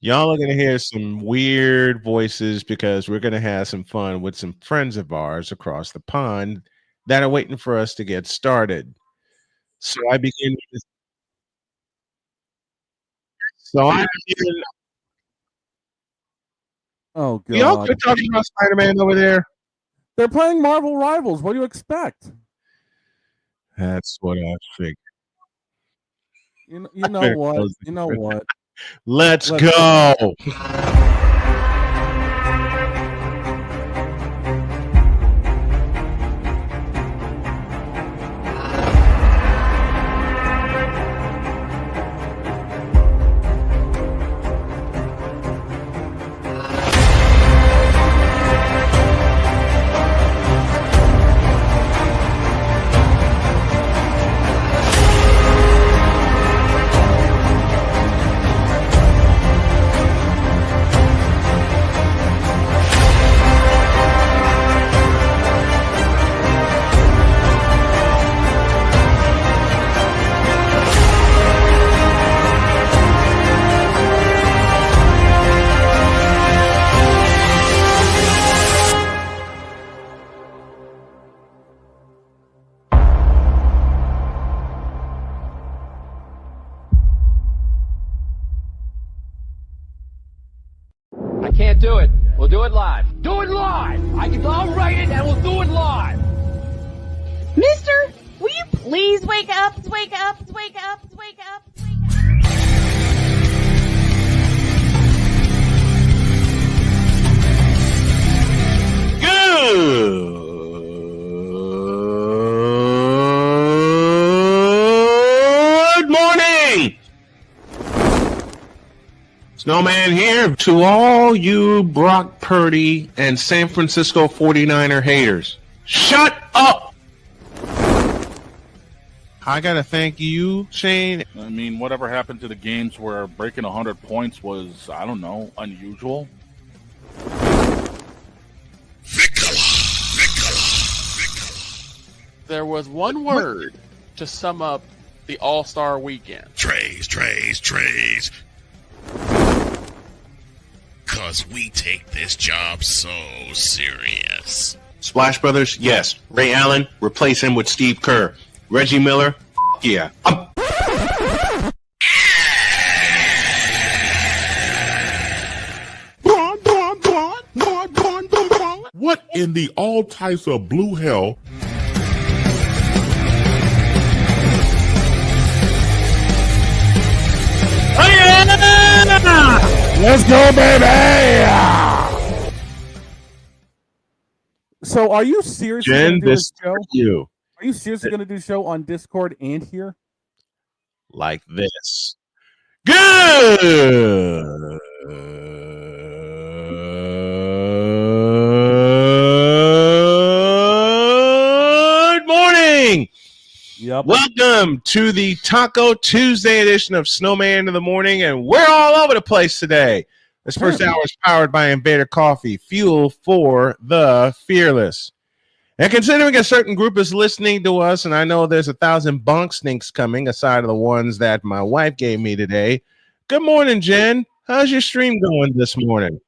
Y'all are going to hear some weird voices because we're going to have some fun with some friends of ours across the pond that are waiting for us to get started. So I begin with this. So I begin. Oh Y'all God, quit talking about Spider-Man over there. they're playing Marvel Rivals. What do you expect? That's what I figured. You know what? You know what? Let's go. I can't do it. We'll do it live. Do it live! I'll write it and we'll do it live! Mister, will you please wake up, wake up, wake up, wake up, wake up? Good morning. Snowman here to all you Brock Purdy and San Francisco 49er haters. Shut up! I gotta thank you, Shane. I mean, whatever happened to the games where breaking 100 points was, I don't know, unusual? There was one word to sum up the All-Star weekend. Trays. Cause we take this job so serious. Splash Brothers, yes. Ray Allen, replace him with Steve Kerr. Reggie Miller, yeah. What in the all types of blue hell? Let's go, baby! So, are you seriously Jen, going to do this this show? you Are you seriously going to do a show on Discord and here? like this. Good morning. Yep. Welcome to the Taco Tuesday edition of Snowman in the Morning, and we're all over the place today. This first hour is powered by Invader Coffee, fuel for the fearless. And considering a certain group is listening to us, and I know there's 1,000 bunk stinks coming aside of the ones that my wife gave me today. Good morning, Jen. How's your stream going this morning?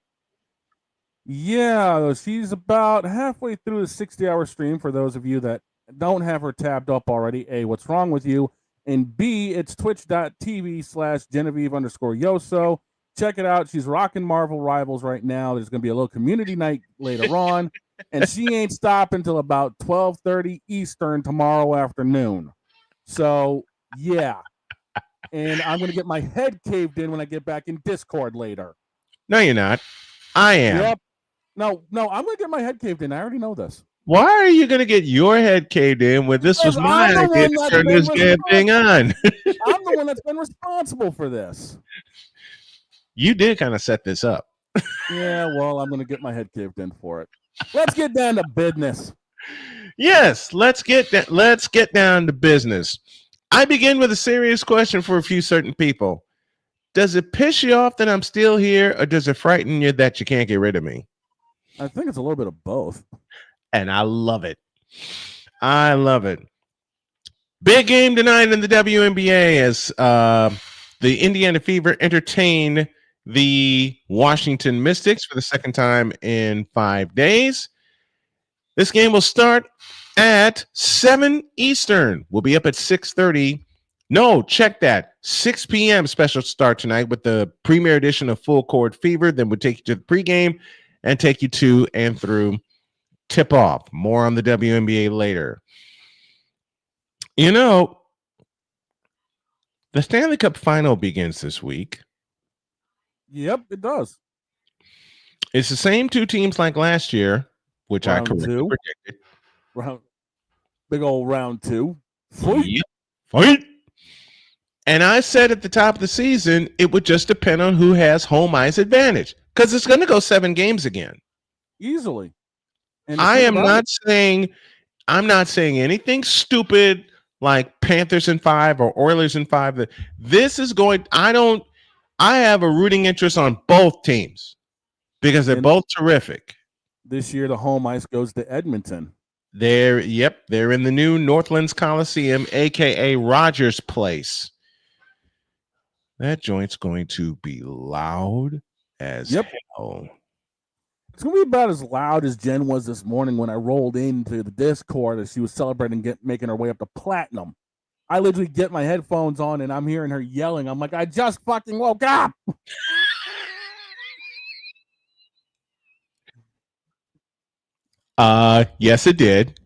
Yeah, she's about halfway through the 60-hour stream for those of you that don't have her tabbed up already. A, what's wrong with you? And B, it's twitch.tv/Genevieve_Yoso. Check it out. She's rocking Marvel Rivals right now. There's going to be a little community night later on. And she ain't stopping until about 12:30 Eastern tomorrow afternoon. So, yeah. And I'm going to get my head caved in when I get back in Discord later. No, you're not. I am. Yep. No, I'm going to get my head caved in. I already know this. Why are you going to get your head caved in when this was my idea to turn this damn thing on? I'm the one that's been responsible for this. You did kind of set this up. Yeah, well, I'm going to get my head caved in for it. Let's get down to business. Yes, let's get down to business. I begin with a serious question for a few certain people. Does it piss you off that I'm still here, or does it frighten you that you can't get rid of me? I think it's a little bit of both. And I love it. I love it. Big game tonight in the WNBA as the Indiana Fever entertain the Washington Mystics for the second time in 5 days. This game will start at 7 Eastern. We'll be up at 6:30. No, check that. 6 p.m. special start tonight with the premiere edition of Full Court Fever. Then we'll take you to the pregame and take you to and through tip-off. More on the WNBA later. You know, the Stanley Cup Final begins this week. Yep, it does. It's the same two teams like last year, which Round I correctly two. predicted. Big old round two. Yep. Fight. And I said at the top of the season, it would just depend on who has home ice advantage because it's going to go 7 games again. Easily. And I'm not saying anything stupid like Panthers in 5 or Oilers in 5. This is going. I have a rooting interest on both teams because they're both terrific. This year, the home ice goes to Edmonton. They're in the new Northlands Coliseum, aka Rogers Place. That joint's going to be loud as hell. It's going to be about as loud as Jen was this morning when I rolled into the Discord as she was celebrating making her way up to platinum. I literally get my headphones on and I'm hearing her yelling. I'm like, I just fucking woke up. Yes, it did.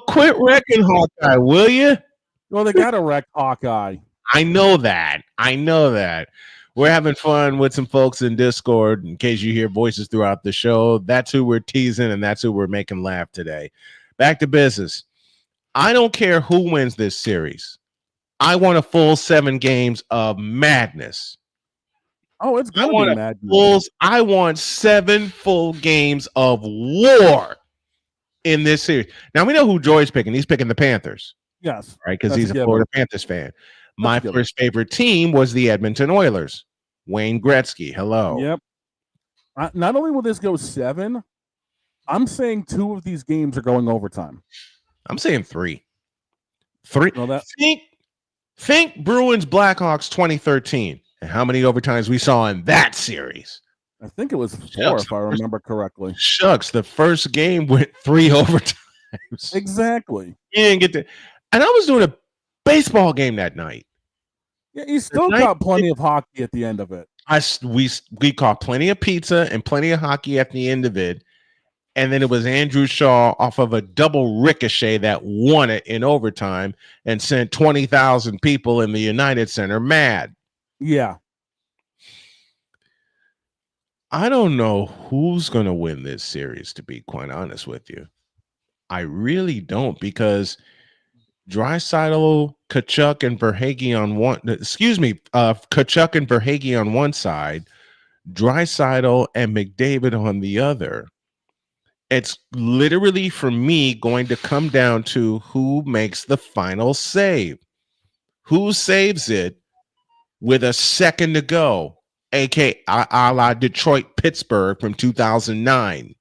Quit wrecking Hawkeye, will you? Well, they got to wreck Hawkeye. I know that. We're having fun with some folks in Discord. In case you hear voices throughout the show, that's who we're teasing and that's who we're making laugh today. Back to business. I don't care who wins this series. I want a full 7 games of madness. Oh, it's going to be madness. I want 7 full games of war in this series. Now, we know who Joy's picking. He's picking the Panthers. Yes. Right, because he's a Florida Panthers fan. My first favorite team was the Edmonton Oilers. Wayne Gretzky, hello. Yep. Not only will this go 7, I'm saying 2 of these games are going overtime. I'm saying 3. 3. Well, Think Bruins Blackhawks 2013 and how many overtimes we saw in that series. I think it was 4, if I remember correctly. Shucks, the first game went 3 overtimes. Exactly. You didn't get to, and I was doing a baseball game that night. Yeah, you still got plenty of hockey at the end of it. We caught plenty of pizza and plenty of hockey at the end of it. And then it was Andrew Shaw off of a double ricochet that won it in overtime and sent 20,000 people in the United Center mad. Yeah. I don't know who's going to win this series, to be quite honest with you. I really don't, because Draisaitl, Tkachuk, and Verhaeghe on one. Tkachuk and Verhaeghe on one side, Draisaitl and McDavid on the other. It's literally, for me, going to come down to who makes the final save. Who saves it with a second to go, aka a la Detroit-Pittsburgh from 2009.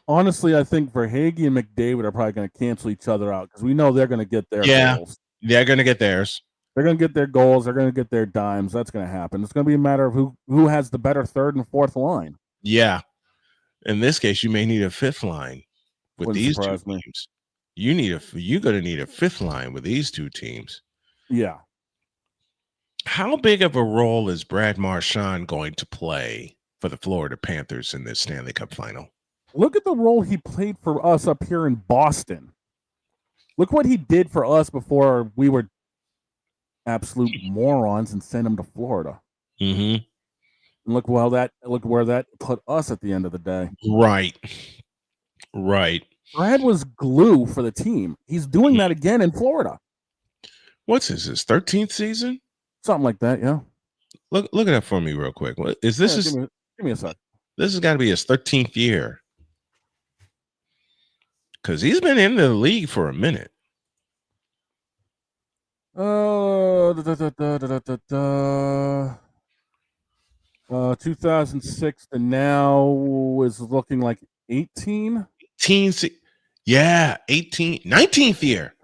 Honestly, I think Verhaeghe and McDavid are probably going to cancel each other out because we know they're going to get their goals. They're going to get theirs. They're going to get their goals. They're going to get their dimes. That's going to happen. It's going to be a matter of who has the better third and fourth line. Yeah. In this case, you may need a fifth line with these two teams. You're going to need a fifth line with these two teams. Yeah. How big of a role is Brad Marchand going to play for the Florida Panthers in this Stanley Cup final? Look at the role he played for us up here in Boston. Look what he did for us before we were absolute morons and sent him to Florida. Mm-hmm. And look where that put us at the end of the day. Right. Brad was glue for the team. He's doing that again in Florida. What's this? His 13th season? Something like that, yeah. Look it up for me real quick. What is this? Give me a sec. This has got to be his 13th year. Because he's been in the league for a minute. 2006 to now is looking like 18. 19th year.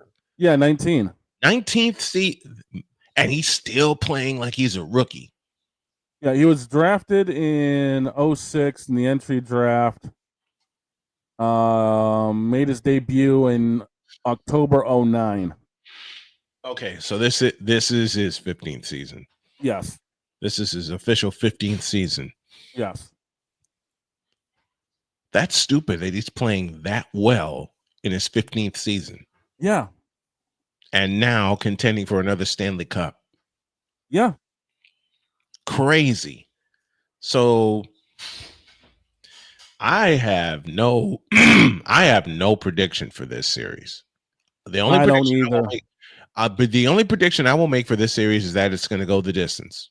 Yeah, 19. 19th seed, and he's still playing like he's a rookie. Yeah, he was drafted in 06 in the entry draft. Made his debut in October 09. Okay, so this is his 15th season. Yes. This is his official 15th season. Yes. That's stupid that he's playing that well in his 15th season. Yeah. And now contending for another Stanley Cup. Yeah. Crazy. So I have no prediction for this series. The only I don't prediction either. but the only prediction I will make for this series is that it's going to go the distance.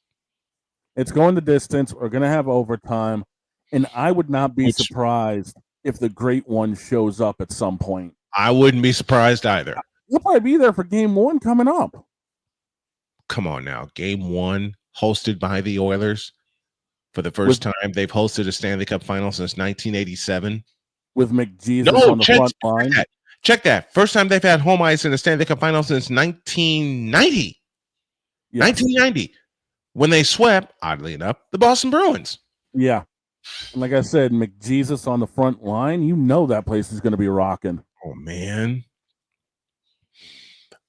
It's going the distance. We're going to have overtime. And I would not be surprised if the great one shows up at some point. I wouldn't be surprised either. He'll probably be there for game 1 coming up. Come on now. Game 1 hosted by the Oilers. For the first time they've hosted a Stanley Cup final since 1987. With McJesus on the front line. Check that. First time they've had home ice in a Stanley Cup final since 1990. Yes. 1990. When they swept, oddly enough, the Boston Bruins. Yeah. And like I said, McJesus on the front line, you know that place is going to be rocking. Oh, man.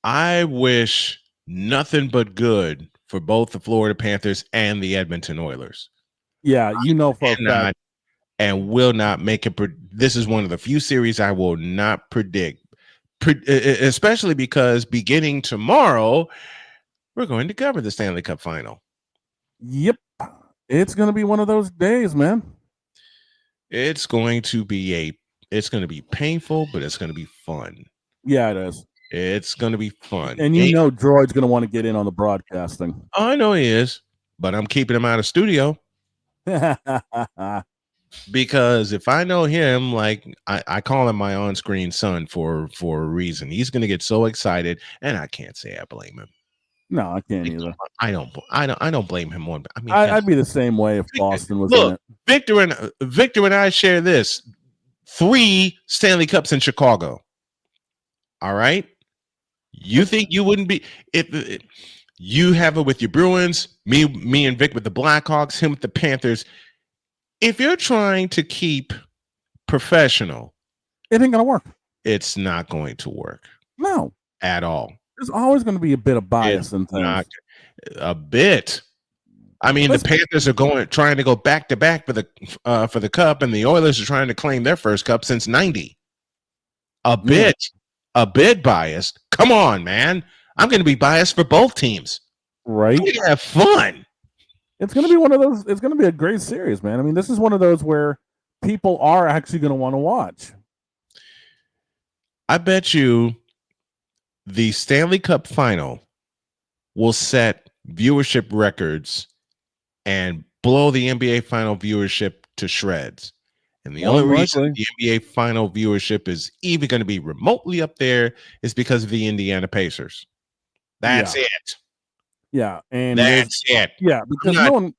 I wish nothing but good for both the Florida Panthers and the Edmonton Oilers. Yeah, you know for a fact. And will not make it. This is one of the few series I will not predict, especially because beginning tomorrow, we're going to cover the Stanley Cup final. Yep. It's going to be one of those days, man. It's going to be painful, but it's going to be fun. Yeah, it is. It's going to be fun. And you know Droid's going to want to get in on the broadcasting. Oh, I know he is, but I'm keeping him out of studio. Because if I know him, like I call him my on-screen son for a reason. He's going to get so excited, and I can't say I blame him. No, I can't either. I don't blame him one. I mean, I'd be the same way if Boston was in it. Victor and I share this 3 Stanley Cups in Chicago. All right, you think you wouldn't be if you have it with your Bruins, me and Vic with the Blackhawks, him with the Panthers. If you're trying to keep professional, it ain't gonna work. It's not going to work. No, at all. There's always going to be a bit of bias in things. Not a bit. I mean, the Panthers are trying to go back to back for the cup, and the Oilers are trying to claim their first cup since '90. A bit biased. Come on, man. I'm going to be biased for both teams. Right? I'm gonna have fun. It's going to be one of those. It's going to be a great series, man. I mean, this is one of those where people are actually going to want to watch. I bet you the Stanley Cup final will set viewership records and blow the NBA final viewership to shreds. And the only reason the NBA final viewership is even going to be remotely up there is because of the Indiana Pacers. That's it. Yeah, and that's it. Yeah, because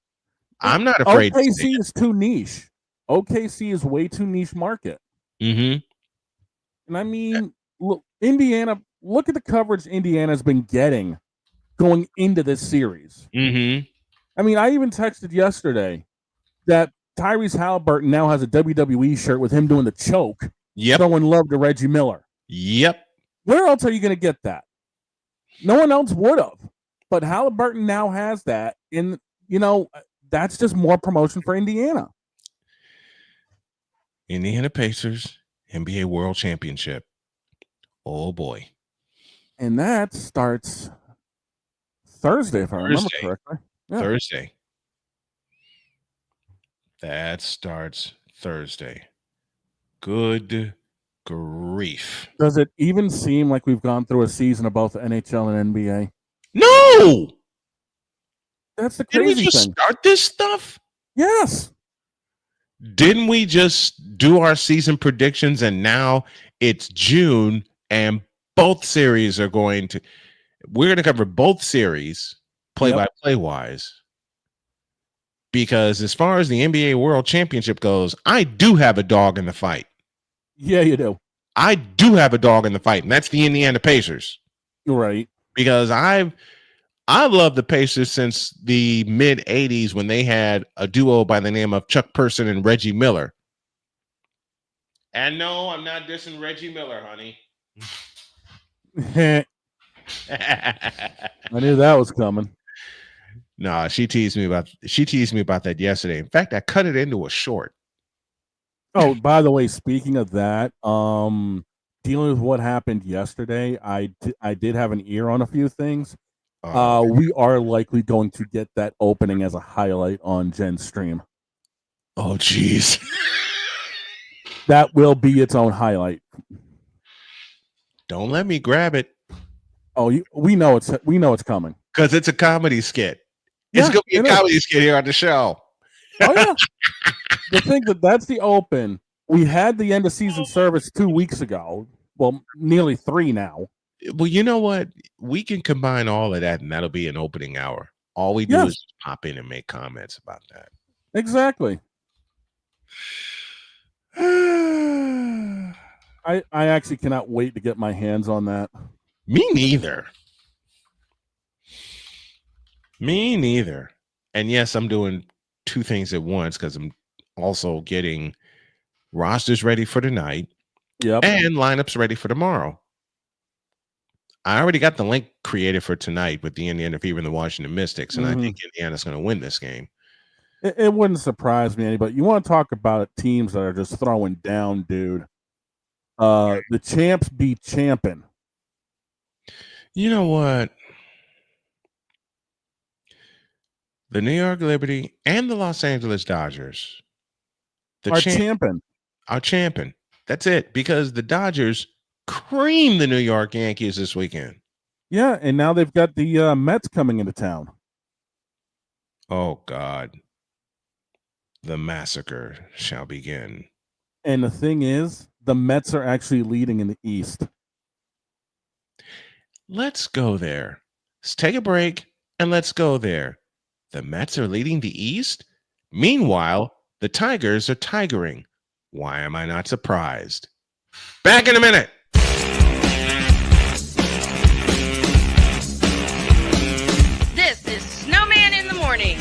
I'm not afraid. OKC is too niche. OKC is way too niche market. Mm-hmm. And I mean, look, Indiana. Look at the coverage Indiana's been getting going into this series. Mm-hmm. I mean, I even texted yesterday that Tyrese Halliburton now has a WWE shirt with him doing the choke. Yep. Throwing love to Reggie Miller. Yep. Where else are you going to get that? No one else would have. But Halliburton now has that. And, that's just more promotion for Indiana. Indiana Pacers, NBA World Championship. Oh, boy. And that starts Thursday, if I remember correctly. Yeah. Thursday. That starts Thursday. Good grief. Does it even seem like we've gone through a season of both NHL and NBA? No! That's the crazy thing. Didn't we just start this stuff? Yes. Didn't we just do our season predictions and now it's June and both series we're going to cover both series play-by-play wise. Because as far as the NBA World Championship goes, I do have a dog in the fight. Yeah, you do. I do have a dog in the fight, and that's the Indiana Pacers. Right. Because I've loved the Pacers since the mid 80s when they had a duo by the name of Chuck Person and Reggie Miller. And no, I'm not dissing Reggie Miller, honey. I knew that was coming. No, she teased me about that yesterday. In fact, I cut it into a short. Oh, by the way, speaking of that, dealing with what happened yesterday, I did have an ear on a few things. We are likely going to get that opening as a highlight on Jen's stream. Oh, jeez. That will be its own highlight. Don't let me grab it. Oh, we know it's coming because it's a comedy skit. It's gonna be a comedy skit here on the show. Oh yeah. The thing that's the open. We had the end of season service 2 weeks ago. Well, nearly 3 now. Well, you know what? We can combine all of that, and that'll be an opening hour. All we do is just pop in and make comments about that. Exactly. I actually cannot wait to get my hands on that. Me neither. And yes, I'm doing 2 things at once because I'm also getting rosters ready for tonight. Yep. And lineups ready for tomorrow. I already got the link created for tonight with the Indiana Fever and the Washington Mystics, and I think Indiana's going to win this game. It wouldn't surprise me, but you want to talk about teams that are just throwing down, dude. The champs beat champin'. You know what? The New York Liberty and the Los Angeles Dodgers are champin'. Are champin'. That's it, because the Dodgers creamed the New York Yankees this weekend. Yeah, and now they've got the Mets coming into town. Oh, God. The massacre shall begin. And the thing is, the Mets are actually leading in the East. Let's go there. Let's take a break and let's go there. The Mets are leading the East? Meanwhile, the Tigers are tigering. Why am I not surprised? Back in a minute. This is Snowman in the Morning.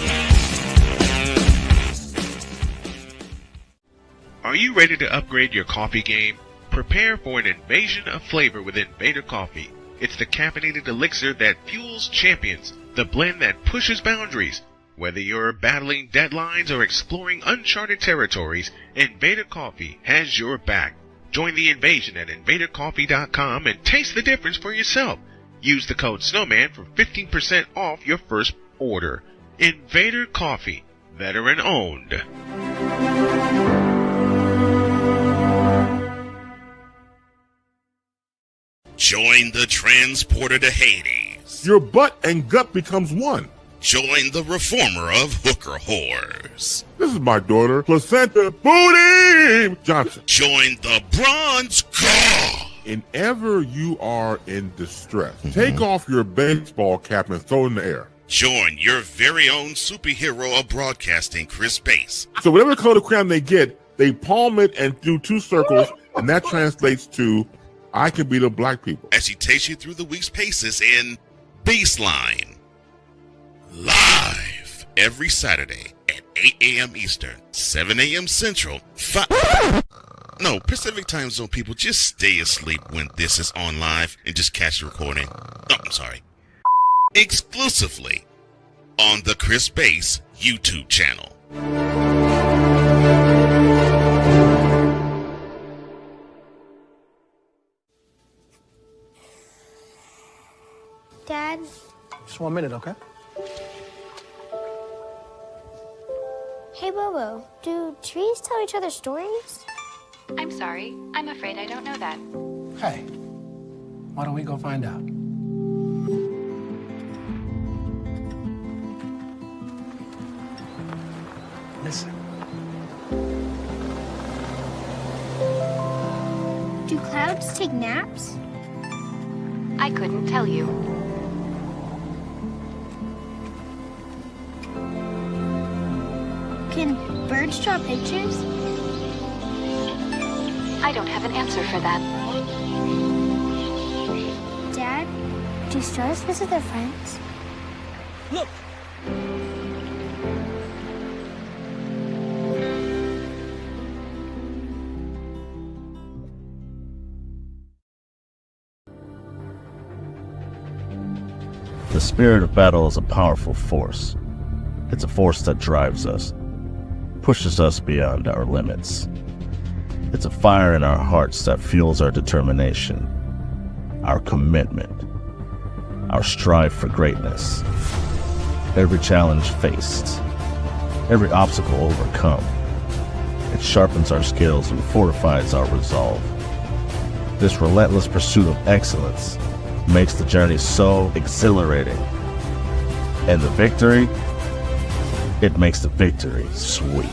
Are you ready to upgrade your coffee game? Prepare for an invasion of flavor with Invader Coffee. It's the caffeinated elixir that fuels champions, the blend that pushes boundaries. Whether you're battling deadlines or exploring uncharted territories, Invader Coffee has your back. Join the invasion at invadercoffee.com and taste the difference for yourself. Use the code SNOWMAN for 15% off your first order. Invader Coffee, veteran owned. Join the transporter to Hades. Your butt and gut becomes one. Join the reformer of hooker whores. This is my daughter, Placenta Booty Johnson. Join the bronze god. Whenever you are in distress, take off your baseball cap and throw it in the air. Join your very own superhero of broadcasting, Chris Bass. So whatever color crayon they get, they palm it and do 2 circles, and that translates to I can beat up black people. As he takes you through the week's paces in Baseline. Live every Saturday at 8 a.m. Eastern, 7 a.m. Central, Pacific Time Zone people, just stay asleep when this is on live and just catch the recording. Oh, I'm sorry. Exclusively on the Chris Bass YouTube channel. Dad? Just 1 minute, okay? Hey, Bobo, do trees tell each other stories? I'm sorry. I'm afraid I don't know that. Hey, why don't we go find out? Listen. Do clouds take naps? I couldn't tell you. Can birds draw pictures? I don't have an answer for that. Dad, Do stars visit their friends? Look! The spirit of battle is a powerful force. It's a force that drives us, pushes us beyond our limits. It's a fire in our hearts that fuels our determination, our commitment, our strive for greatness. Every challenge faced, every obstacle overcome, it sharpens our skills and fortifies our resolve. This relentless pursuit of excellence makes the journey so exhilarating. And the victory, it makes the victory sweet.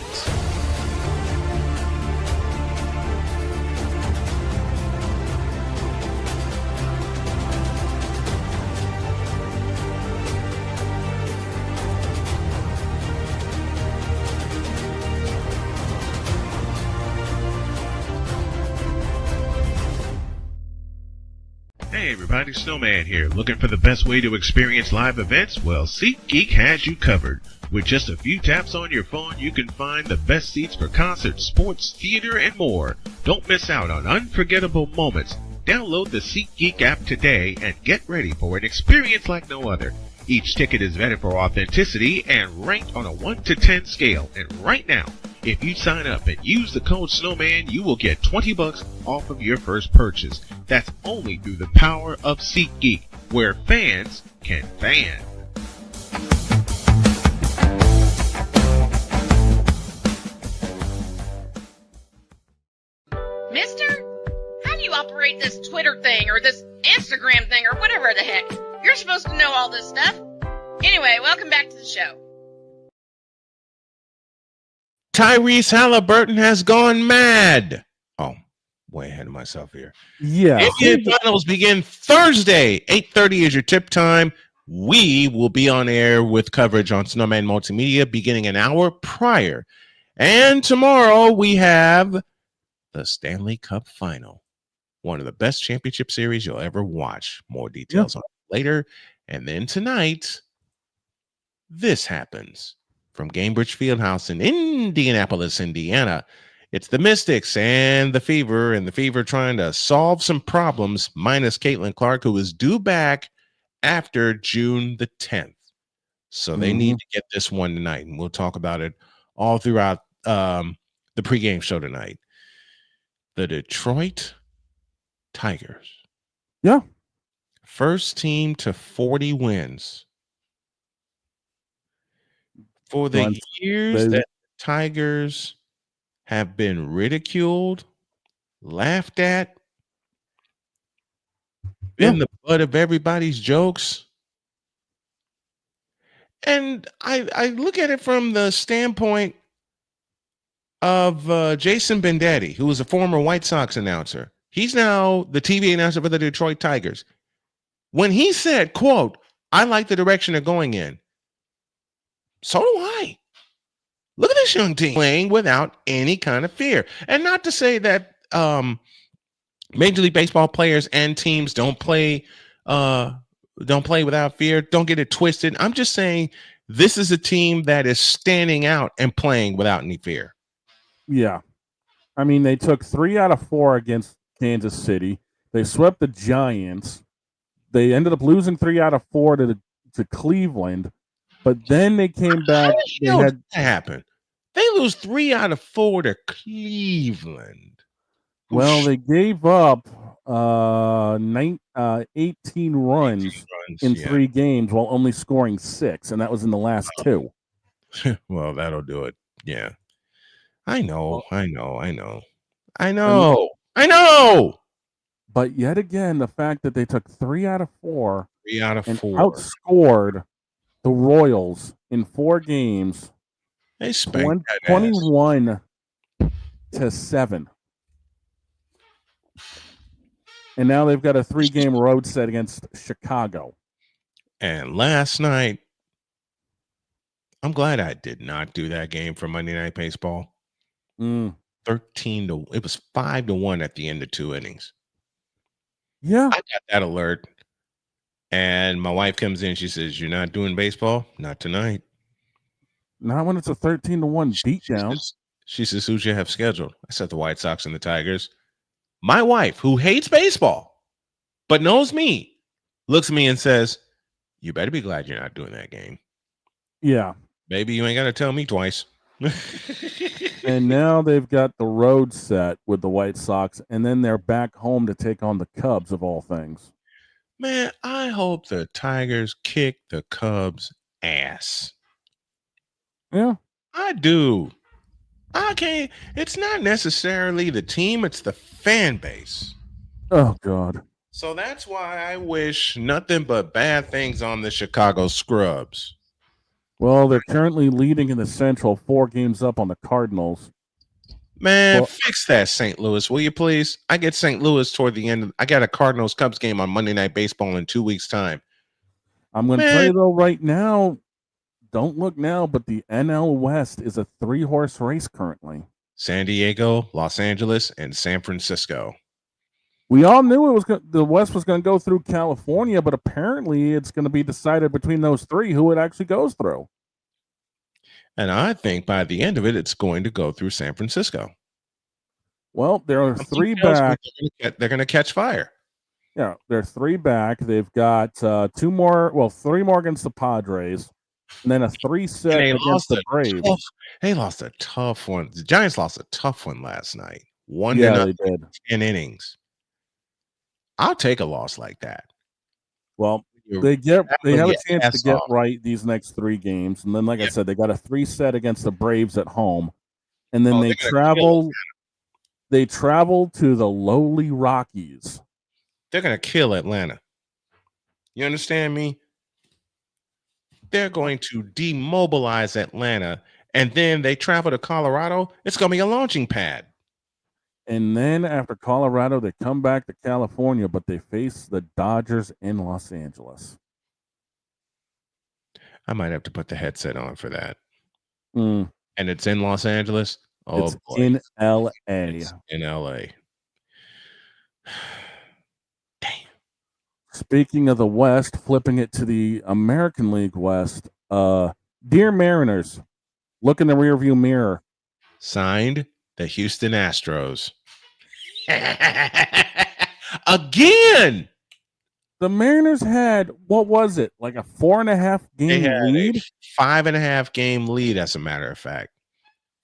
Hey everybody, Snowman here. Looking for the best way to experience live events? Well, SeatGeek has you covered. With just a few taps on your phone, you can find the best seats for concerts, sports, theater, and more. Don't miss out on unforgettable moments. Download the SeatGeek app today and get ready for an experience like no other. Each ticket is vetted for authenticity and ranked on a 1 to 10 scale. And right now, if you sign up and use the code SNOWMAN, you will get $20 off of your first purchase. That's only through the power of SeatGeek, where fans can fan. Mister, how do you operate this Twitter thing or this Instagram thing or whatever the heck? You're supposed to know all this stuff. Anyway, welcome back to the show. Tyrese Halliburton has gone mad. Oh, way ahead of myself here. Yeah. NBA Finals begin Thursday, 8:30 is your tip time. We will be on air with coverage on Snowman Multimedia beginning an hour prior. And tomorrow we have the Stanley Cup Final, one of the best championship series you'll ever watch. More details on it later. And then tonight, this happens from Gainbridge Fieldhouse in Indianapolis, Indiana. It's the Mystics and the Fever trying to solve some problems, minus Caitlin Clark, who is due back after June the 10th. So they need to get this one tonight, and we'll talk about it all throughout the pregame show tonight. The Detroit Tigers. Yeah. First team to 40 wins. For the years that the Tigers have been ridiculed, laughed at, been the butt of everybody's jokes. And I look at it from the standpoint of Jason Bendetti, who was a former White Sox announcer. He's now the TV announcer for the Detroit Tigers. When he said, quote, "I like the direction they're going in," so do I. Look at this young team playing without any kind of fear. And not to say that Major League Baseball players and teams don't play without fear. Don't get it twisted. I'm just saying this is a team that is standing out and playing without any fear. Yeah. I mean, they took 3 out of 4 against Kansas City. They swept the Giants. They ended up losing 3 out of 4 to Cleveland. But then they came back. How did that happen? They lose 3 out of 4 to Cleveland. Well, they gave up 18 runs in 3 games while only scoring 6, and that was in the last 2. Well, that'll do it. Yeah. I know. But yet again, the fact that they took 3 out of 4 and outscored the Royals in 4 games, they spanked 21-7. And now they've got a 3-game road set against Chicago. And last night, I'm glad I did not do that game for Monday Night Baseball. 13 it was 5-1 at the end of 2 innings. Yeah. I got that alert. And my wife comes in. She says, "You're not doing baseball? Not tonight." Not when it's a 13-1 beatdown. She says, "Who's you have scheduled?" I said, "The White Sox and the Tigers." My wife, who hates baseball but knows me, looks at me and says, "You better be glad you're not doing that game." Yeah. Baby, you ain't got to tell me twice. And now they've got the road set with the White Sox, and then they're back home to take on the Cubs, of all things. Man, I hope the Tigers kick the Cubs' ass. Yeah. I do. I can't. It's not necessarily the team, it's the fan base. Oh, God. So that's why I wish nothing but bad things on the Chicago Scrubs. Well, they're currently leading in the Central, 4 games up on the Cardinals. Man, fix that, St. Louis, will you please? I get St. Louis toward the end. I got a Cardinals Cubs game on Monday Night Baseball in 2 weeks' time. I'm going to tell you, though, right now, don't look now, but the NL West is a 3-horse race currently. San Diego, Los Angeles, and San Francisco. We all knew the West was going to go through California, but apparently it's going to be decided between those 3 who it actually goes through. And I think by the end of it, it's going to go through San Francisco. Well, there are 3 back. They're going to catch fire. Yeah, they're 3 back. They've got 3 more against the Padres, and then a 3 set against the Braves. They lost a tough one. The Giants lost a tough one last night. 1-0, they did. 10 innings. I'll take a loss like that. Well, they have a chance to get right these next 3 games, and then, like I said, they got a 3 set against the Braves at home, and then they travel. They travel to the lowly Rockies. They're going to kill Atlanta. You understand me? They're going to demobilize Atlanta, and then they travel to Colorado. It's going to be a launching pad. And then after Colorado, they come back to California, but they face the Dodgers in Los Angeles. I might have to put the headset on for that. And it's in Los Angeles? Oh, it's boy. in L.A. It's in L.A. Speaking of the West, flipping it to the American League West, dear Mariners, look in the rearview mirror. Signed the Houston Astros. Again! The Mariners had, what was it, like a 4.5 game lead? A 5.5 game lead, as a matter of fact.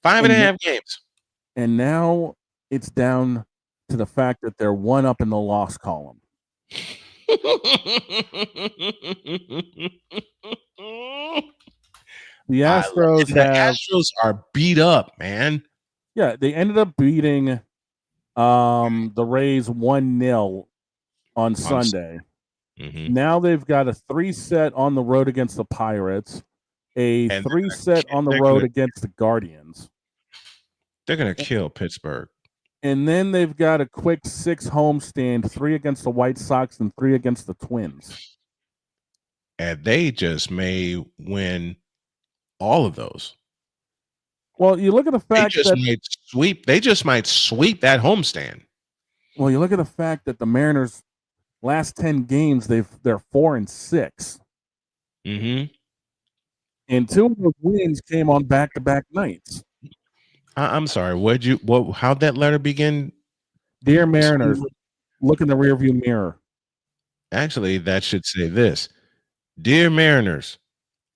5.5 games. And now it's down to the fact that they're 1 up in the loss column. The Astros are beat up, man. Yeah, they ended up beating the Rays 1-0 on Sunday. Mm-hmm. Now they've got a 3 set on the road against the Pirates, a 3 set on the road against the Guardians. They're going to kill Pittsburgh. And then they've got a quick 6 homestand, 3 against the White Sox and 3 against the Twins. And they just may win all of those. Well, you look at the fact they just might sweep that homestand. Well, you look at the fact that the Mariners last 10 games they're 4-6. Mm-hmm. And 2 of those wins came on back-to-back nights. I'm sorry. How'd that letter begin? Dear Mariners, look in the rearview mirror. Actually, that should say this. Dear Mariners,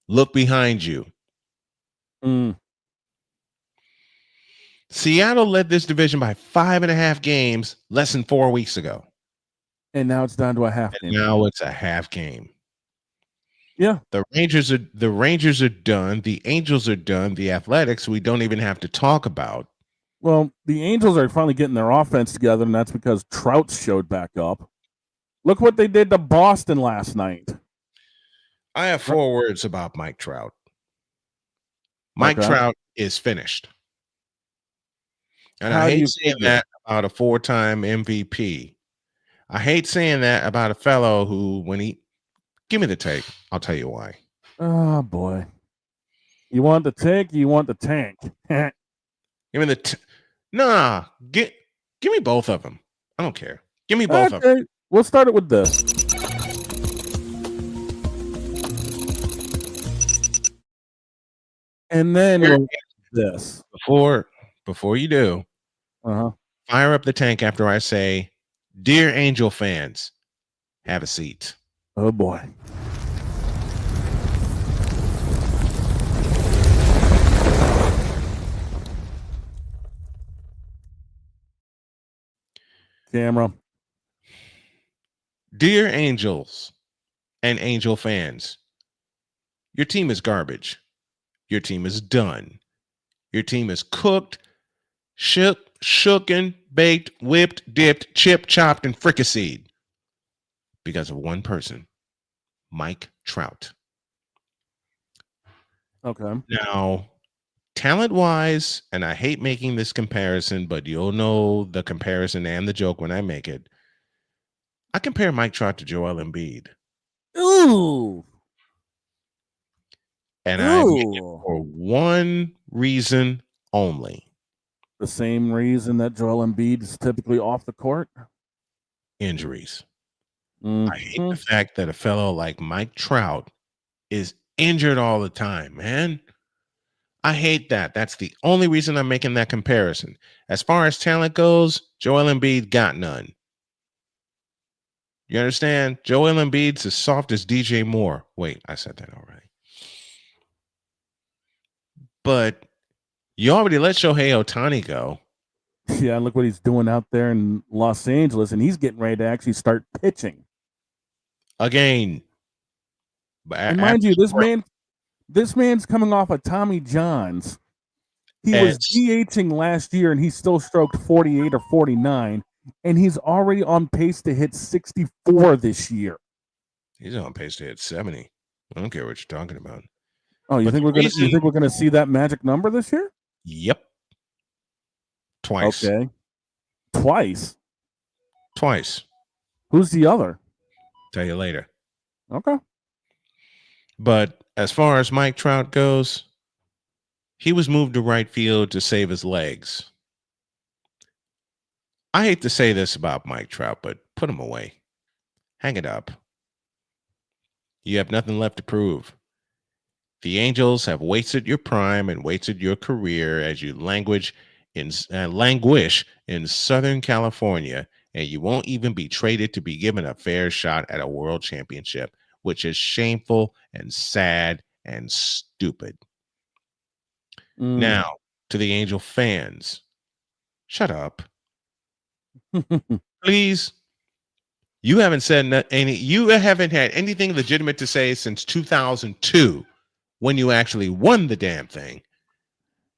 look behind you. Seattle led this division by 5.5 games less than 4 weeks ago. And now it's down to a half game. Now it's a half game. Yeah. The Rangers are done. The Angels are done. The Athletics, we don't even have to talk about. Well, the Angels are finally getting their offense together, and that's because Trout showed back up. Look what they did to Boston last night. I have 4 words about Mike Trout. Mike Trout is finished. And I hate saying that about a 4-time MVP. I hate saying that about a fellow who, give me the take. I'll tell you why. Oh, boy. You want the take? You want the tank? Give me the give me both of them. I don't care. Give me both of them. We'll start it with this. And then we'll this. Before you do, fire up the tank after I say, "Dear Angel fans, have a seat." Oh boy. Camera. Dear Angels and Angel fans, your team is garbage. Your team is done. Your team is cooked, shooken, baked, whipped, dipped, chipped, chopped, and fricasseed because of one person, Mike Trout. Okay. Now, talent-wise, and I hate making this comparison, but you'll know the comparison and the joke when I make it. I compare Mike Trout to Joel Embiid. Ooh. And I make it for one reason only. The same reason that Joel Embiid is typically off the court? Injuries. I hate the fact that a fellow like Mike Trout is injured all the time, man. I hate that. That's the only reason I'm making that comparison. As far as talent goes, Joel Embiid got none. You understand? Joel Embiid's as soft as DJ Moore. Wait, I said that already. But you already let Shohei Ohtani go. Yeah, look what he's doing out there in Los Angeles, and he's getting ready to actually start pitching. Again. And mind you, this man's coming off of Tommy John's. He was DHing last year, and he still stroked 48 or 49, and he's already on pace to hit 64 this year. He's on pace to hit 70. I don't care what you're talking about. Oh, you think we're gonna see that magic number this year? Yep. Twice. Okay. Twice. Who's the other? Tell you later. Okay. But as far as Mike Trout goes, he was moved to right field to save his legs. I hate to say this about Mike Trout, but put him away. Hang it up. You have nothing left to prove. The Angels have wasted your prime and wasted your career as you languish in Southern California, and you won't even be traded to be given a fair shot at a world championship, which is shameful and sad and stupid. Now, to the Angel fans, shut up. Please. You haven't said you haven't had anything legitimate to say since 2002 when you actually won the damn thing.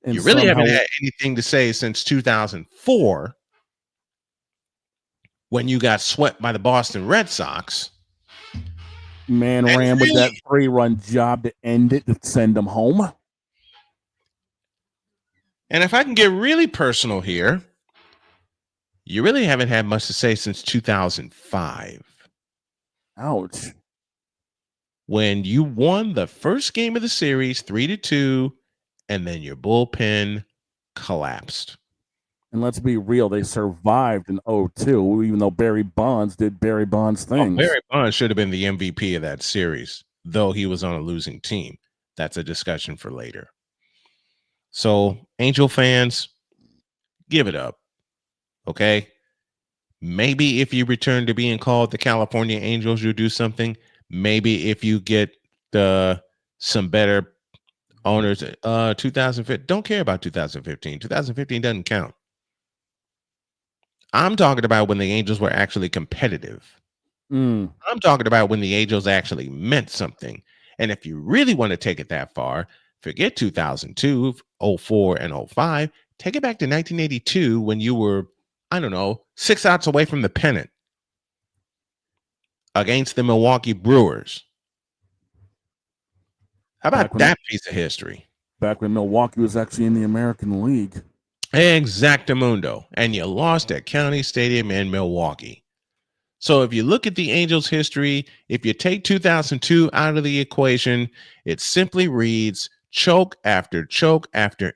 And you really haven't had anything to say since 2004 when you got swept by the Boston Red Sox. Man ran with that 3-run job to end it, to send them home. And if I can get really personal here, you really haven't had much to say since 2005. Ouch. When you won the first game of the series 3-2, and then your bullpen collapsed. And let's be real, they survived in 2002, even though Barry Bonds did Barry Bonds things. Barry Bonds should have been the MVP of that series, though he was on a losing team. That's a discussion for later. So, Angel fans, give it up. Okay? Maybe if you return to being called the California Angels, you'll do something. Maybe if you get some better owners. 2015, don't care about 2015. 2015 doesn't count. I'm talking about when the Angels were actually competitive. I'm talking about when the Angels actually meant something. And if you really want to take it that far, forget 2002, 04, and 05. Take it back to 1982 when you were, 6 outs away from the pennant against the Milwaukee Brewers. How about that piece of history? Back when Milwaukee was actually in the American League. Exactamundo. And you lost at County Stadium in Milwaukee. So if you look at the Angels' history, if you take 2002 out of the equation, it simply reads choke after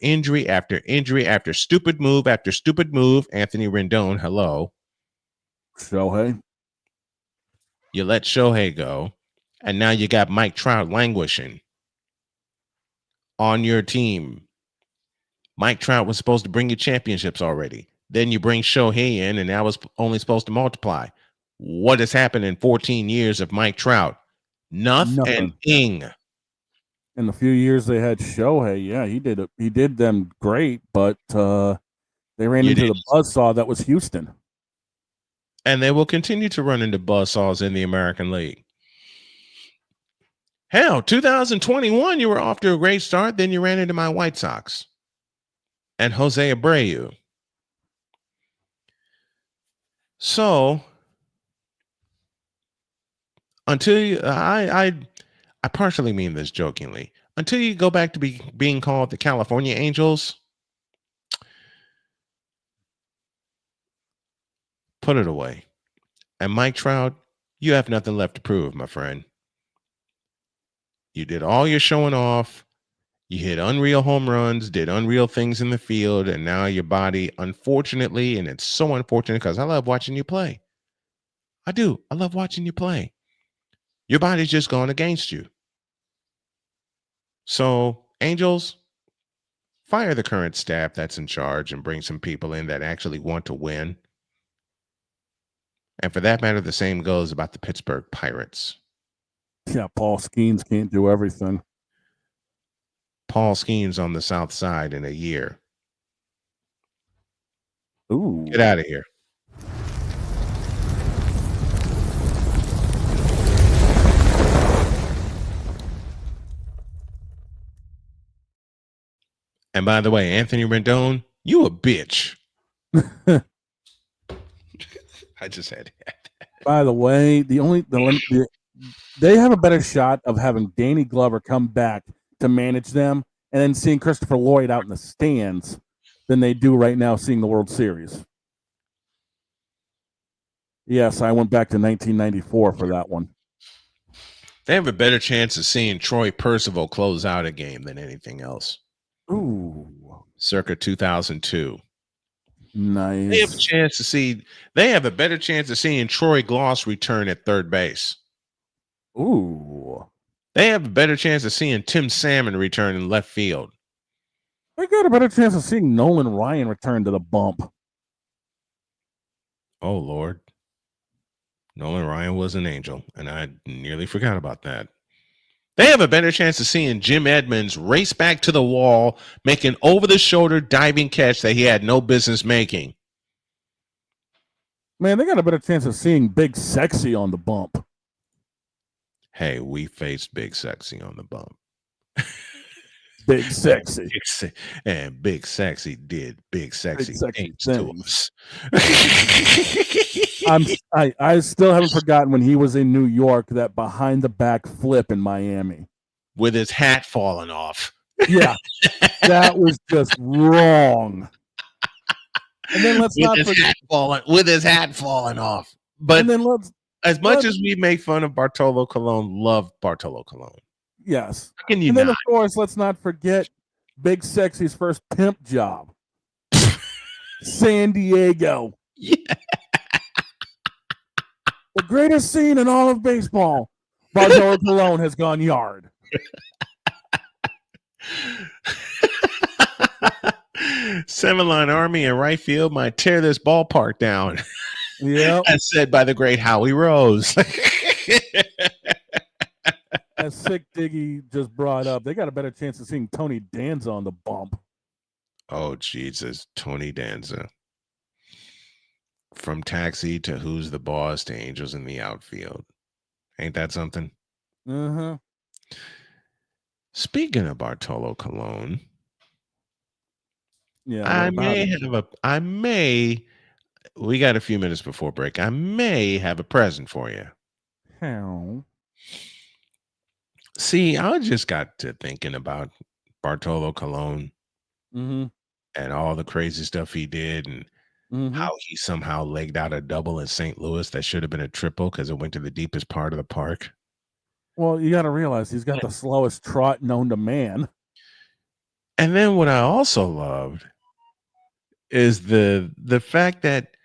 injury after injury after stupid move after stupid move. Anthony Rendon, hello. Shohei. You let Shohei go, and now you got Mike Trout languishing. on your team. Mike Trout was supposed to bring you championships already. Then you bring Shohei in, and that was only supposed to multiply. What has happened in 14 years of Mike Trout? Nothing. In the few years they had Shohei, yeah, he did them great, but they ran into the buzzsaw that was Houston. And they will continue to run into buzzsaws in the American League. Hell, 2021, you were off to a great start. Then you ran into my White Sox and Jose Abreu. So until you, I partially mean this jokingly, until you go back to being called the California Angels, put it away. And Mike Trout, you have nothing left to prove, my friend. You did all your showing off. You hit unreal home runs, did unreal things in the field, and now your body, unfortunately, and it's so unfortunate because I love watching you play. I do. I love watching you play. Your body's just gone against you. So, Angels, fire the current staff that's in charge and bring some people in that actually want to win. And for that matter, the same goes about the Pittsburgh Pirates. Yeah, Paul Skeens can't do everything. Paul Skeens on the South Side in a year. Ooh. Get out of here. And by the way, Anthony Rendon, you a bitch. I just had that. By the way, they have a better shot of having Danny Glover come back to manage them and then seeing Christopher Lloyd out in the stands than they do right now seeing the World Series. Yes, I went back to 1994 for that one. They have a better chance of seeing Troy Percival close out a game than anything else. Ooh. Circa 2002. Nice. They have a better chance of seeing Troy Gloss return at third base. Ooh. They have a better chance of seeing Tim Salmon return in left field. They got a better chance of seeing Nolan Ryan return to the bump. Oh, Lord. Nolan Ryan was an angel, and I nearly forgot about that. They have a better chance of seeing Jim Edmonds race back to the wall, make an over-the-shoulder diving catch that he had no business making. Man, they got a better chance of seeing Big Sexy on the bump. Hey, we faced Big Sexy on the bump. Big Sexy. And Big Sexy did Big Sexy things to us. I still haven't forgotten when he was in New York, that behind the back flip in Miami. With his hat falling off. Yeah. That was just wrong. And then let's not forget with his hat falling off. But and then as much as we make fun of Bartolo Colon, love Bartolo Colon. Yes. How can you and not? then, of course, let's not forget Big Sexy's first pimp job. San Diego. Yeah. The greatest scene in all of baseball. Bartolo Colon has gone yard. Seven-line army in right field might tear this ballpark down. Yeah. As said by the great Howie Rose. As Sick Diggy just brought up, they got a better chance of seeing Tony Danza on the bump. Oh, Jesus. Tony Danza. From Taxi to Who's the Boss to Angels in the Outfield. Ain't that something? Uh-huh. Speaking of Bartolo Colon, yeah, we got a few minutes before break. I may have a present for you. How? See, I just got to thinking about Bartolo Colon and all the crazy stuff he did and how he somehow legged out a double in St. Louis that should have been a triple because it went to the deepest part of the park. Well, you got to realize he's got the slowest trot known to man. And then what I also loved is the fact that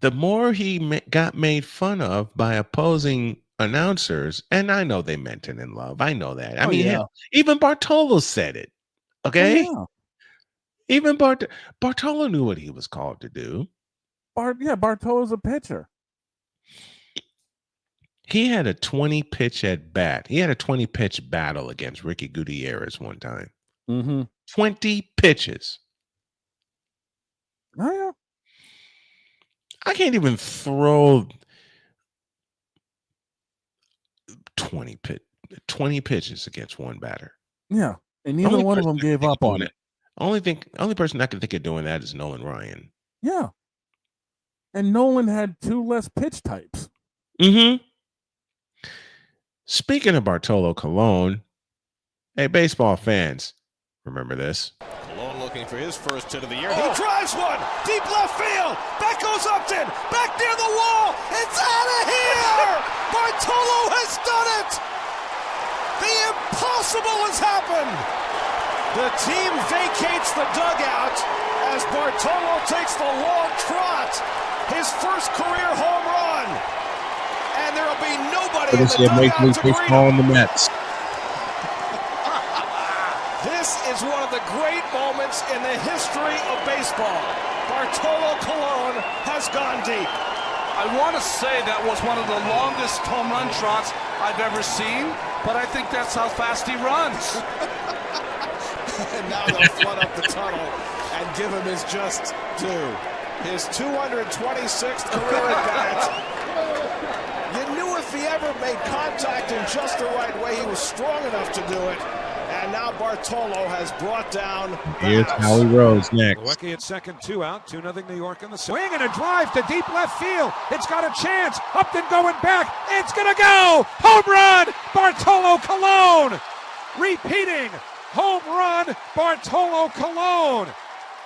the more he got made fun of by opposing announcers, and I know they meant it in love. I know that. I Oh, mean, yeah. even Bartolo said it. Okay, Oh, even Bartolo knew what he was called to do. Bartolo's a pitcher. He had a 20 pitch at bat. He had a 20 pitch battle against Ricky Gutierrez one time. Mm-hmm. 20 pitches. Oh, yeah. I can't even throw 20 pitches against one batter. Yeah, and neither one of them gave up on it. Only person I can think of doing that is Nolan Ryan. Yeah, and Nolan had 2 less pitch types. Mm-hmm. Speaking of Bartolo Colon, hey, baseball fans, remember this? Colon looking for his first hit of the year. He drives one deep left field. Back goes Upton. Back near the wall. It's out of here. Bartolo has done it. The impossible has happened. The team vacates the dugout as Bartolo takes the long trot. His first career home run. And there will be nobody in the dugout to greet him. The Mets. This is one of the great moments in the history of baseball. Bartolo Colon has gone deep. I want to say that was one of the longest home run trots I've ever seen, but I think that's how fast he runs. And now they'll flood up the tunnel and give him his just due. His 226th career at bat. You knew if he ever made contact in just the right way, he was strong enough to do it. And now Bartolo has brought down. Here's Howie Rose next. Lucky at second, 2 out, 2-0 New York in the swing and a drive to deep left field. It's got a chance. Upton going back. It's gonna go. Home run, Bartolo Colon. Repeating, home run, Bartolo Colon.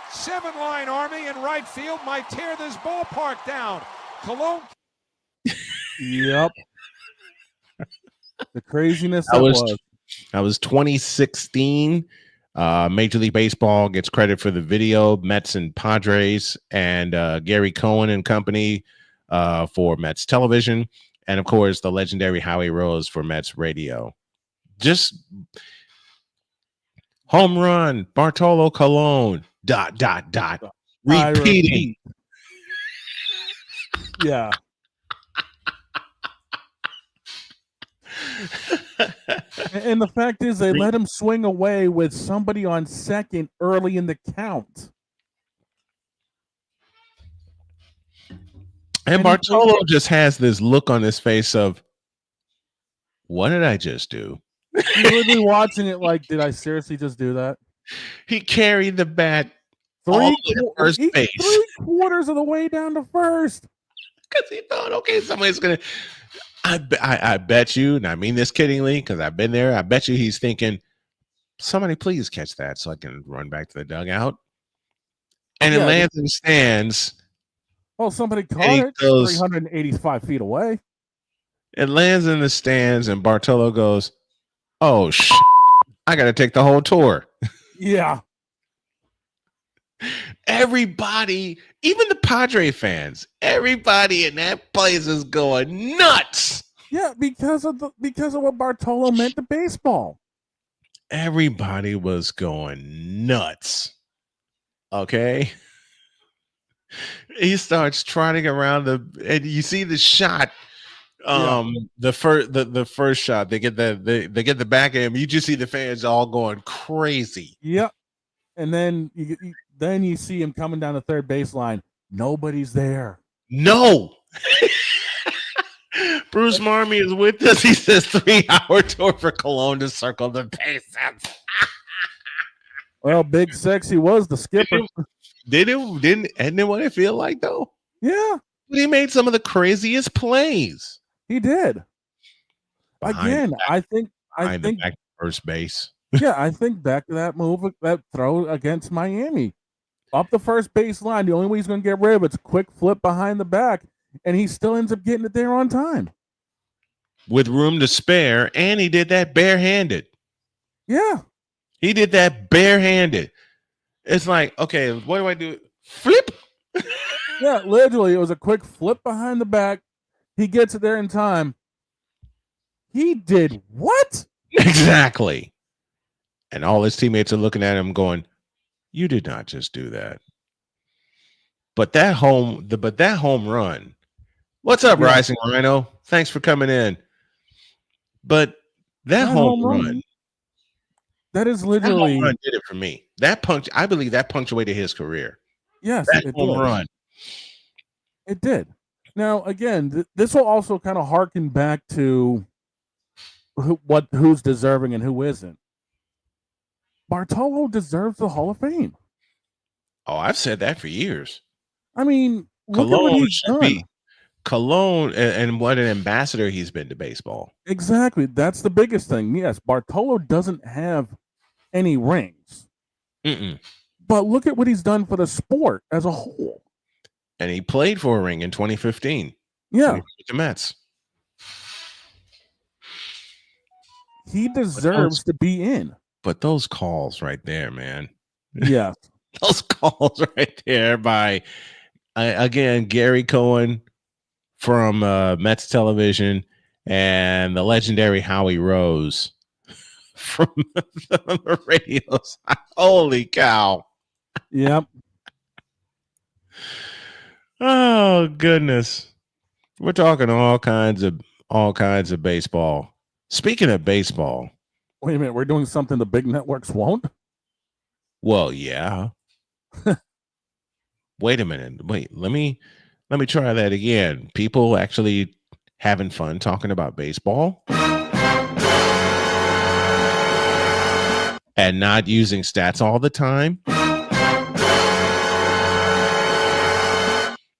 7-line army in right field might tear this ballpark down. Colon. Yep. The craziness that was 2016. Major League Baseball gets credit for the video. Mets and Padres, and Gary Cohen and company for Mets television, and of course the legendary Howie Rose for Mets radio. Just home run, Bartolo Colon. ... Repeating. Yeah. And the fact is, they let him swing away with somebody on second early in the count. And Bartolo just has this look on his face of, what did I just do? He's literally watching it like, did I seriously just do that? He carried the bat all the way to first base. 3/4 of the way down to first. Because he thought, okay, somebody's going to... I bet you, and I mean this kiddingly, because I've been there, I bet you he's thinking, somebody please catch that so I can run back to the dugout. And it lands in the stands. Well, somebody caught it 385 feet away. It lands in the stands, and Bartolo goes, oh, I got to take the whole tour. Yeah. Everybody, even the Padre fans, everybody in that place is going nuts. Yeah, because of what Bartolo meant to baseball. Everybody was going nuts. Okay. He starts trotting around and you see the shot. The first shot, they get the back of him. You just see the fans all going crazy. Yep. And then you see him coming down the third baseline. Nobody's there. No. Bruce Marmy is with us. He says 3-hour tour for Cologne to circle the bases. Well, Big Sexy was the skipper. Didn't what it feel like though? Yeah. But he made some of the craziest plays. He did. Again, I think back to first base. Yeah, I think back to that move, that throw against Miami. Up the first baseline, the only way he's going to get rid of it's a quick flip behind the back, and he still ends up getting it there on time. With room to spare, and he did that barehanded. Yeah. He did that barehanded. It's like, okay, what do I do? Flip. Yeah, literally, it was a quick flip behind the back. He gets it there in time. He did what? Exactly. And all his teammates are looking at him going, you did not just do that. But that home run. What's up, Rising Rhino? Thanks for coming in. But that home run. That is literally that home run did it for me. I believe that punctuated his career. Yes, that home run. It did. Now, again, this will also kind of harken back to who's deserving and who isn't. Bartolo deserves the Hall of Fame. Oh, I've said that for years. I mean, look at what he's done. Cologne and what an ambassador he's been to baseball. Exactly. That's the biggest thing. Yes, Bartolo doesn't have any rings. But look at what he's done for the sport as a whole. And he played for a ring in 2015. Yeah. With the Mets. He deserves to be in. But those calls right there, man. Yeah. Those calls right there by, again, Gary Cohen from Mets television and the legendary Howie Rose from the radios. Holy cow. Yep. Oh, goodness. We're talking all kinds of baseball. Speaking of baseball. Wait a minute. We're doing something the big networks won't? Well, yeah. Wait a minute. Wait, let me try that again. People actually having fun talking about baseball and not using stats all the time.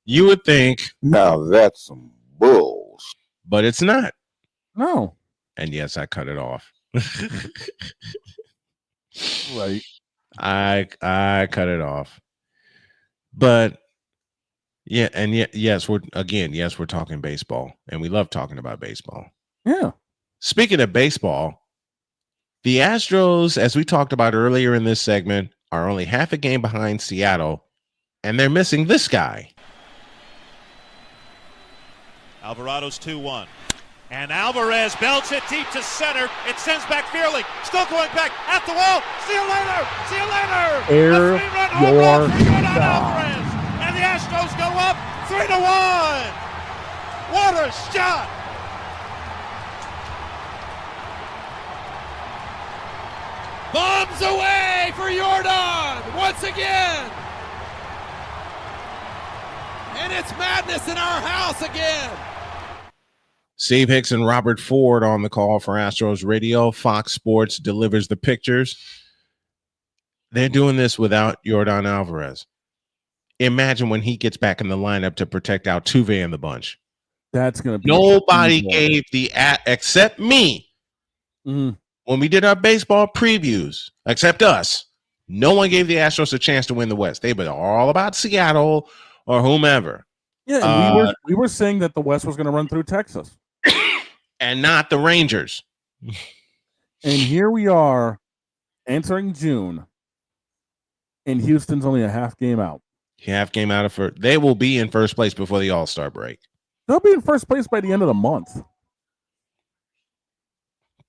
You would think, now that's some bulls, but it's not. No. And yes, I cut it off. Right. I cut it off. But yeah, and yes, we're talking baseball, and we love talking about baseball. Yeah. Speaking of baseball, the Astros, as we talked about earlier in this segment, are only half a game behind Seattle, and they're missing this guy. Alvarado's 2-1. And Alvarez belts it deep to center. It sends back Fearley. Still going back at the wall. See you later. See you later. Air a 3-run home your run for Jordan God. Alvarez. And the Astros go up 3-1. What a shot. Bombs away for Jordan once again. And it's madness in our house again. Steve Hicks and Robert Ford on the call for Astros Radio. Fox Sports delivers the pictures. They're doing this without Jordan Alvarez. Imagine when he gets back in the lineup to protect Altuve and the bunch. That's going to be nobody gave except me. Mm-hmm. When we did our baseball previews, except us, no one gave the Astros a chance to win the West. They were all about Seattle or whomever. Yeah, and we were saying that the West was going to run through Texas. And not the Rangers. And here we are entering June, and Houston's only a half game out. Half game out of first. They will be in first place before the All-Star break. They'll be in first place by the end of the month.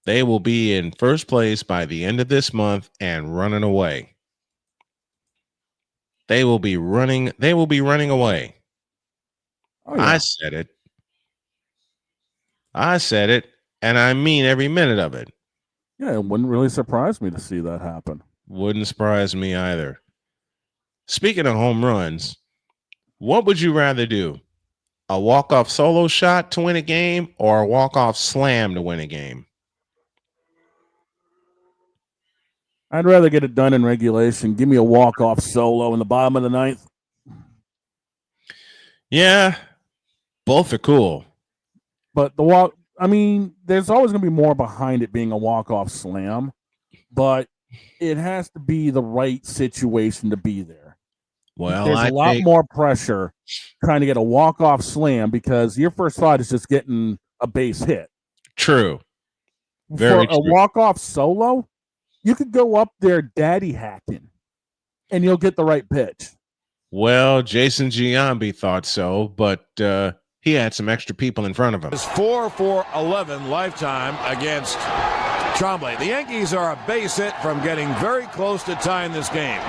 They will be in first place by the end of this month and running away. They will be running away. Oh, yeah. I said it, and I mean every minute of it. Yeah, it wouldn't really surprise me to see that happen. Wouldn't surprise me either. Speaking of home runs, what would you rather do? A walk-off solo shot to win a game or a walk-off slam to win a game? I'd rather get it done in regulation. Give me a walk-off solo in the bottom of the ninth. Yeah, both are cool. But there's always going to be more behind it being a walk-off slam, but it has to be the right situation to be there. Well, there's a lot more pressure trying to get a walk-off slam because your first thought is just getting a base hit. True. Very For a true. walk-off solo, you could go up there daddy hacking, and you'll get the right pitch. Well, Jason Giambi thought so, but he had some extra people in front of him. It's 4 for 11 lifetime against Trombley. The Yankees are a base hit from getting very close to tying this game.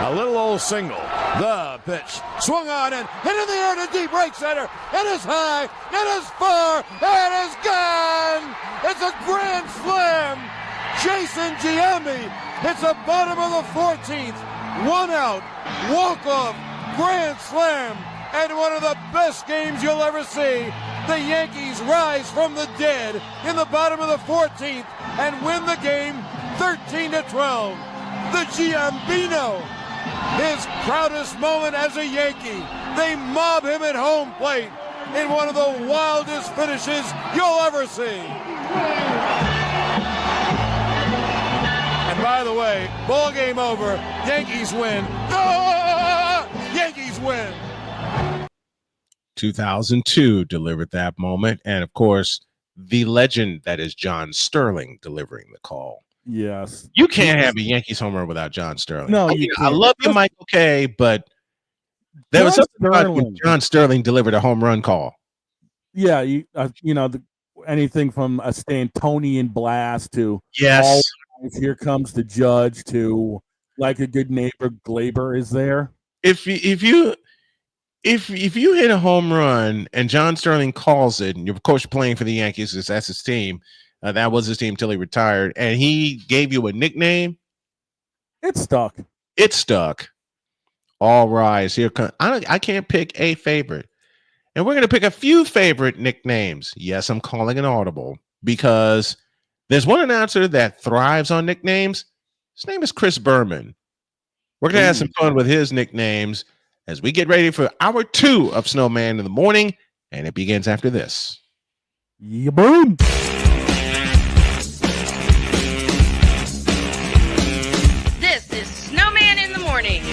A little old single. The pitch swung on and hit in the air to deep right center. It is high. It is far. It is gone. It's a grand slam. Jason Giambi hits the bottom of the 14th. 1 out. Walk off. Grand slam. And one of the best games you'll ever see. The Yankees rise from the dead in the bottom of the 14th and win the game 13-12. The Giambino, his proudest moment as a Yankee. They mob him at home plate in one of the wildest finishes you'll ever see. And by the way, ball game over. Yankees win. Ah! Yankees win. 2002 delivered that moment. And of course, the legend that is John Sterling delivering the call. Yes. You can't have a Yankees homer without John Sterling. No, I can't. love you, Michael K., but there was something about when John Sterling delivered a home run call. Yeah, anything from a Stantonian blast to yes, here comes the judge to like a good neighbor Glaber is there. If you hit a home run and John Sterling calls it, and of course you're playing for the Yankees because that's his team. That was his team till he retired, and he gave you a nickname. It stuck. It stuck. All rise. Here comes. I can't pick a favorite, and we're gonna pick a few favorite nicknames. Yes, I'm calling an audible because there's one announcer that thrives on nicknames. His name is Chris Berman. We're gonna have some fun with his nicknames as we get ready for hour 2 of Snowman in the Morning, and it begins after this. Yeah, boom. This is Snowman in the Morning.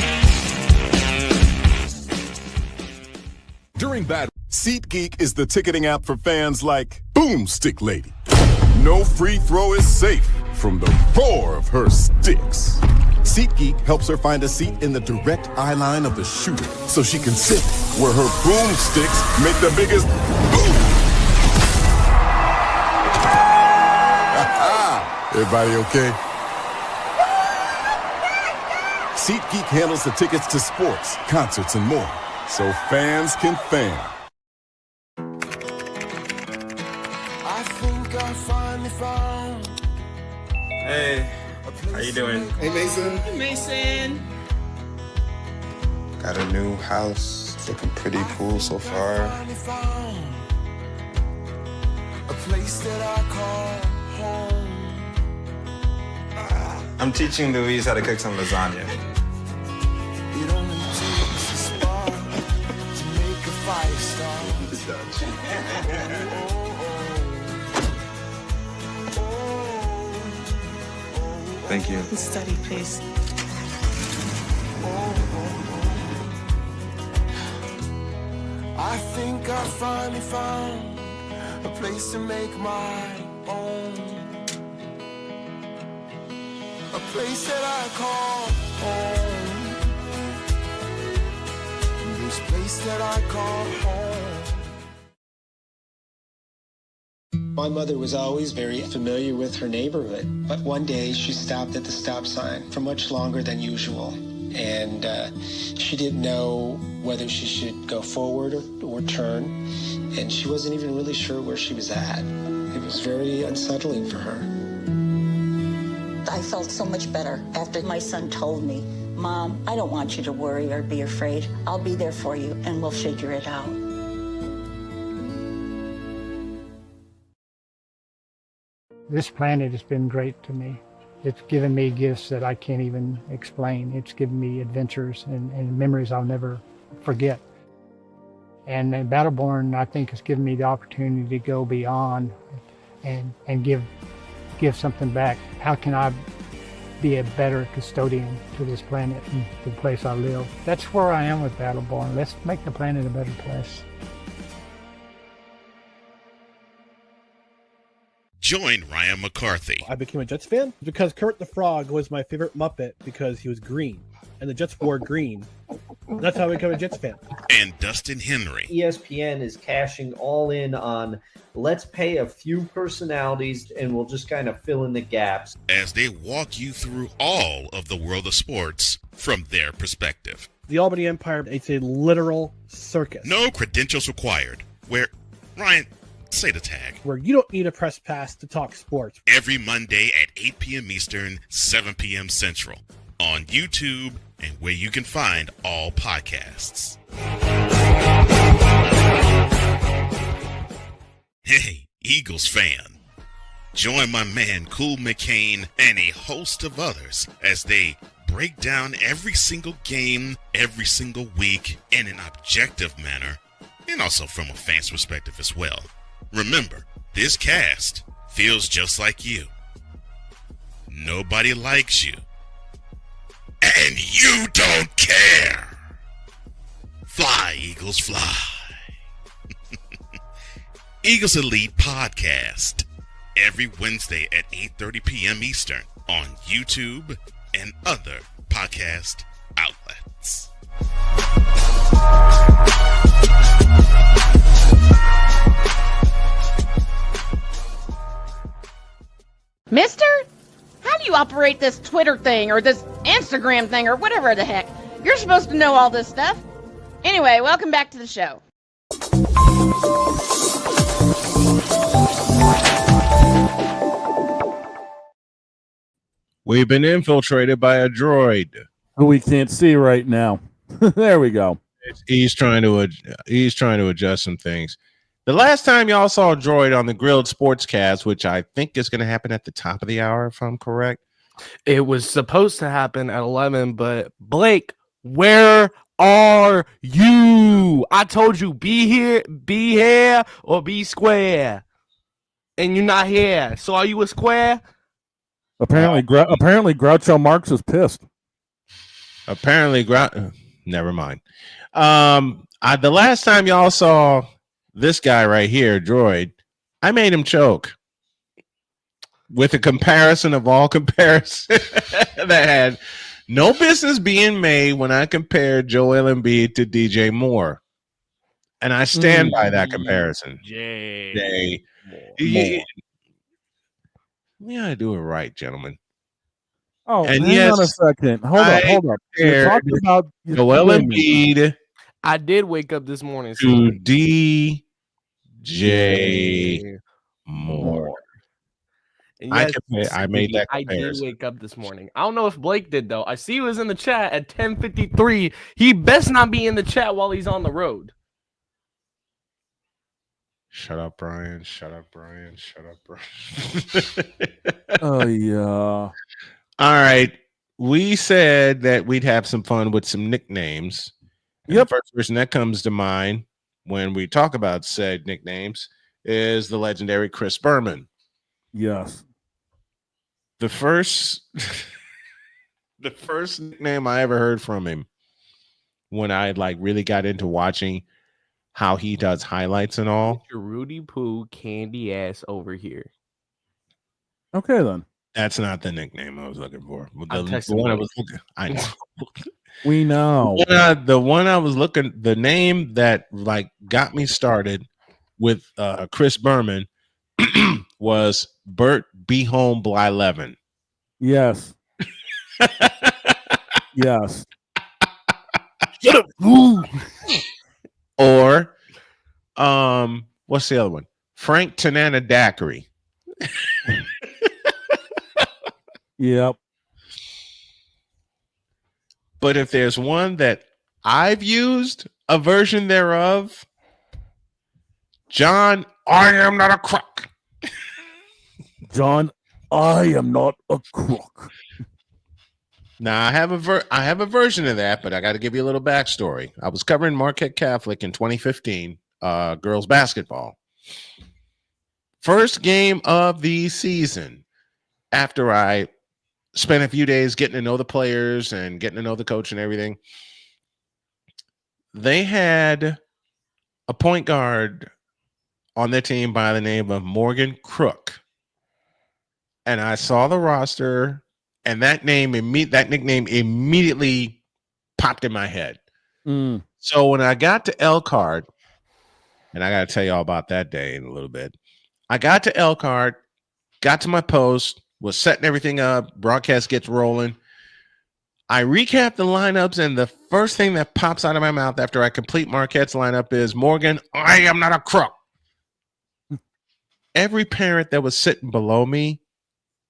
During bad, SeatGeek is the ticketing app for fans like Boomstick Lady. No free throw is safe from the roar of her sticks. SeatGeek helps her find a seat in the direct eye line of the shooter so she can sit where her boomsticks make the biggest boom. Everybody okay? SeatGeek handles the tickets to sports, concerts, and more, so fans can fan. I think I finally found. Hey, how you doing? Hey, Mason. Hey, Mason. Got a new house. It's looking pretty cool so far. A place that I call home. I'm teaching Louise how to cook some lasagna. It only takes a spark to make a fire start. Thank you. Study, please. I think I finally found a place to make my own. A place that I call home. This place that I call home. My mother was always very familiar with her neighborhood, but one day she stopped at the stop sign for much longer than usual, and she didn't know whether she should go forward or turn, and she wasn't even really sure where she was at. It was very unsettling for her. I felt so much better after my son told me, Mom, I don't want you to worry or be afraid. I'll be there for you, and we'll figure it out. This planet has been great to me. It's given me gifts that I can't even explain. It's given me adventures and memories I'll never forget. And Battleborn, I think, has given me the opportunity to go beyond and give something back. How can I be a better custodian to this planet and the place I live? That's where I am with Battleborn. Let's make the planet a better place. Join Ryan McCarthy. I became a Jets fan because Kermit the Frog was my favorite Muppet because he was green, and the Jets wore green. That's how I become a Jets fan. And Dustin Henry. ESPN is cashing all in on let's pay a few personalities and we'll just kind of fill in the gaps. As they walk you through all of the world of sports from their perspective. The Albany Empire, it's a literal circus. No credentials required. Where, Ryan, say the tag. Where you don't need a press pass to talk sports. Every Monday at 8 p.m. Eastern, 7 p.m. Central. On YouTube and where you can find all podcasts. Hey, Eagles fan. Join my man Cool McCain and a host of others as they break down every single game, every single week in an objective manner, and also from a fan's perspective as well. Remember, this cast feels just like you. Nobody likes you. And you don't care. Fly, Eagles, fly. Eagles Elite Podcast. Every Wednesday at 8:30 p.m. Eastern on YouTube and other podcast outlets. Mister? How do you operate this Twitter thing or this Instagram thing or whatever the heck? You're supposed to know all this stuff. Anyway, welcome back to the show. We've been infiltrated by a droid who we can't see right now. There we go. He's trying to adjust some things. The last time y'all saw a droid on the Grilled Sportscast, which I think is going to happen at the top of the hour, if I'm correct. It was supposed to happen at 11, but Blake, where are you? I told you be here, or be square. And you're not here. So are you a square? Apparently Groucho Marx is pissed. Never mind. The last time y'all saw this guy right here, droid, I made him choke with a comparison of all comparisons that had no business being made when I compared Joel Embiid to DJ Moore. And I stand by that comparison. We gotta do it right, gentlemen. Oh, and hang on a second. Hold up. You're talking about Joel Embiid. I did wake up this morning to DJ Moore. And yes, I made that comparison. I did wake up this morning. I don't know if Blake did, though. I see he was in the chat at 10:53. He best not be in the chat while he's on the road. Shut up, Brian. Shut up, Brian. Oh, yeah. All right. We said that we'd have some fun with some nicknames. Yep. The first person that comes to mind when we talk about said nicknames is the legendary Chris Berman. Yes. The first nickname I ever heard from him when I really got into watching how he does highlights and all. Your Rudy Poo candy ass over here. Okay, then. That's not the nickname I was looking for. The one I was looking. I know. We know. The one I was looking. The name that got me started with Chris Berman was Bert Be Home Bly-Levin. Yes. Yes. Shut up. Or, what's the other one? Frank Tanana Daiquiri. Yep. But if there's one that I've used a version thereof, John, I am not a crook. John, I am not a crook. Now I have a version of that, but I got to give you a little backstory. I was covering Marquette Catholic in 2015, girls basketball. First game of the season, after I spent a few days getting to know the players and getting to know the coach and everything. They had a point guard on their team by the name of Morgan Crook. And I saw the roster, and that nickname immediately popped in my head. So when I got to Elkhart, and I got to tell you all about that day in a little bit. I got to Elkhart, got to my post, was setting everything up, broadcast gets rolling. I recap the lineups, and the first thing that pops out of my mouth after I complete Marquette's lineup is, Morgan, I am not a crook. Every parent that was sitting below me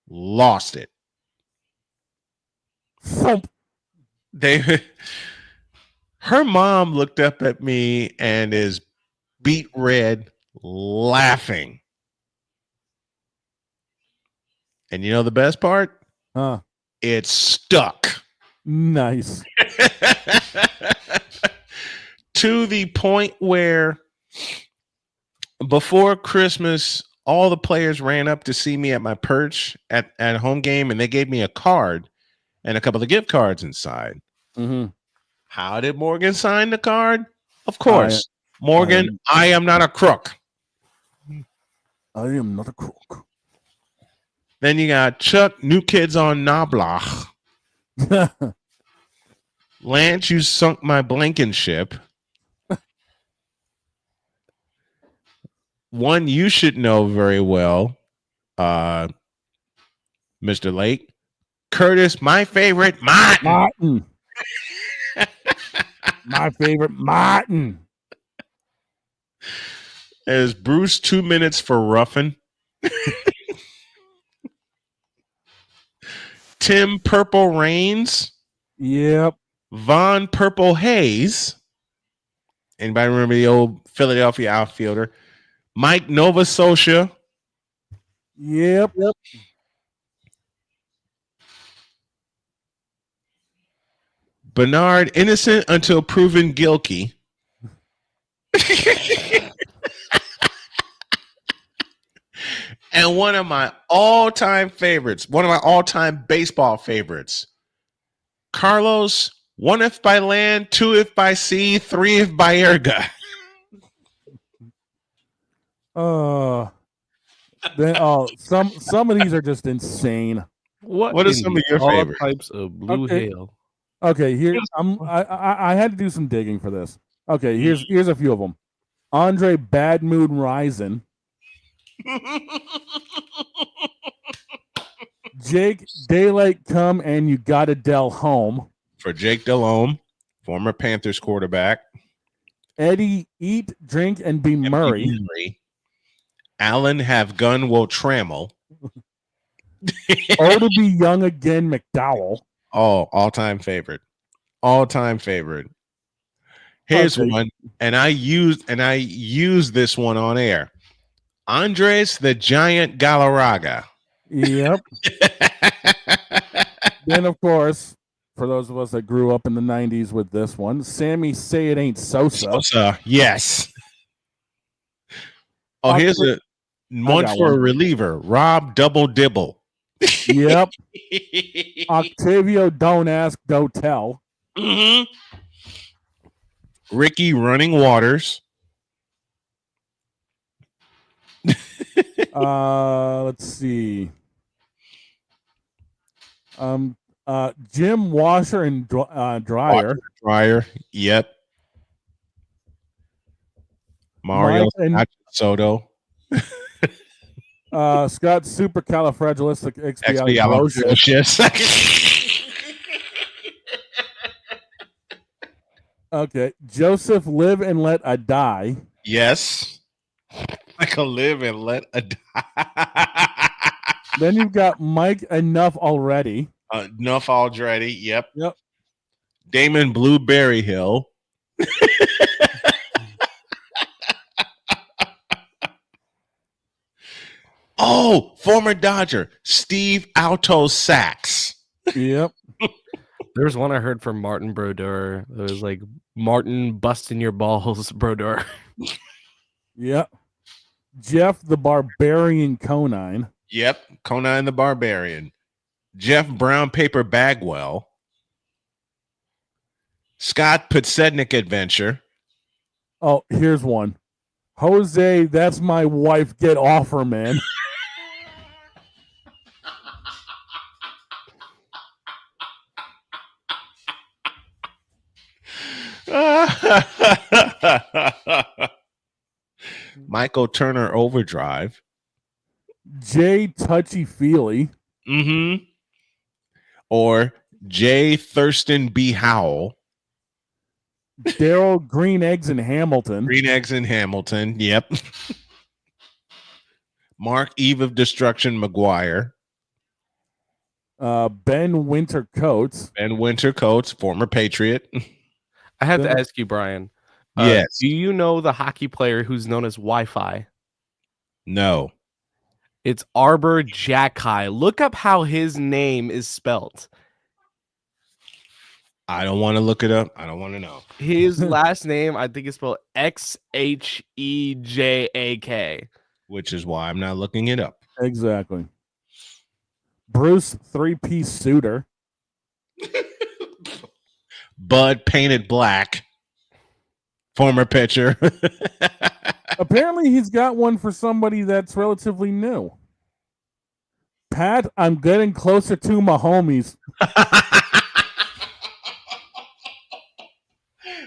lost it. Her mom looked up at me and is beet red, laughing. And you know the best part? It stuck. Nice. To the point where before Christmas, all the players ran up to see me at my perch at home game, and they gave me a card and a couple of gift cards inside. Mm-hmm. How did Morgan sign the card? Of course. Morgan, I am not a crook. I am not a crook. Then you got Chuck, New Kids on Knoblauch. Lance, you sunk my Blankenship. One you should know very well, Mr. Lake. Curtis, my favorite Martin. My favorite Martin. Is Bruce 2 minutes for Ruffin? Tim Purple Rains. Yep. Von Purple Hayes. Anybody remember the old Philadelphia outfielder? Mike Novososha. Yep. Bernard, innocent until proven guilty. And one of my all-time favorites, one of my all-time baseball favorites, Carlos, 1 if by land, 2 if by sea, 3 if by air guy. Some of these are just insane. What are some of your all favorites? types of blue hail? Okay, here I had to do some digging for this. Okay, here's a few of them. Andre Bad Mood Rising. Jake Daylight Come and You Gotta Del Home. For Jake Delhomme, former Panthers quarterback. Eddie Eat, Drink, and Be Murray. Allen Have Gun Will Trammel. Oh, to Be Young Again, McDowell. Oh, all-time favorite. All-time favorite. Here's one, and I used this one on air. Andres the Giant Galarraga. Yep. Then, of course, for those of us that grew up in the 90s with this one, Sammy Say It Ain't Sosa. Yes. Oh, here's one for a reliever. Rob Double Dibble. Yep. Octavio Don't Ask, Don't Tell. Mm-hmm. Ricky Running Waters. Let's see. Jim Washer and Dryer. Dryer. Yep. Mario Soto. Scott Supercalifragilisticexpialidocious. Okay. Joseph Live and Let a Die. Yes. I can live and let a die. Then you've got Mike Enough Already. Enough Already. Yep. Damon Blueberry Hill. Oh, former Dodger Steve Alto Sachs. Yep. There was one I heard from Martin Brodeur. It was like Martin busting your balls, Brodeur. Yep. Jeff the Barbarian Conine. Yep. Conine the Barbarian. Jeff Brown Paper Bagwell. Scott Podsednik Adventure. Oh, here's one. Jose, that's my wife. Get off her, man. Michael Turner Overdrive. Jay Touchy Feely. Mm-hmm. Or Jay Thurston B. Howell. Daryl Green Eggs in Hamilton. Green Eggs in Hamilton. Yep. Mark Eve of Destruction McGuire. Ben Winter Coates. Ben Winter Coates, former Patriot. I have to ask you, Brian. Yes. Do you know the hockey player who's known as Wi-Fi? No. It's Arbor Jackai. Look up how his name is spelt. I don't want to look it up. I don't want to know. His last name, I think, is spelled Xhejak. Which is why I'm not looking it up. Exactly. Bruce 3-piece Suitor. Bud Painted Black. Former pitcher. Apparently, he's got one for somebody that's relatively new. Pat, I'm getting closer to my homies.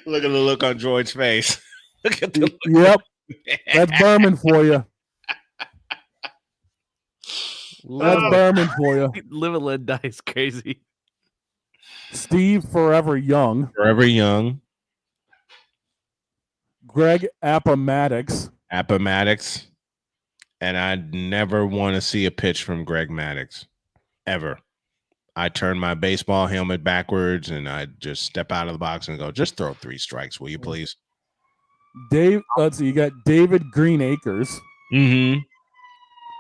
Look at the look on Droid's face. Look at the Yep. That's Berman for you. That's Berman for you. Live and let die is crazy. Steve Forever Young. Forever Young. Greg Appomattox. Appomattox. And I'd never want to see a pitch from Greg Maddox. Ever. I turn my baseball helmet backwards and I just step out of the box and go, just throw 3 strikes, will you please? Let's see, you got David Greenacres. Mm-hmm.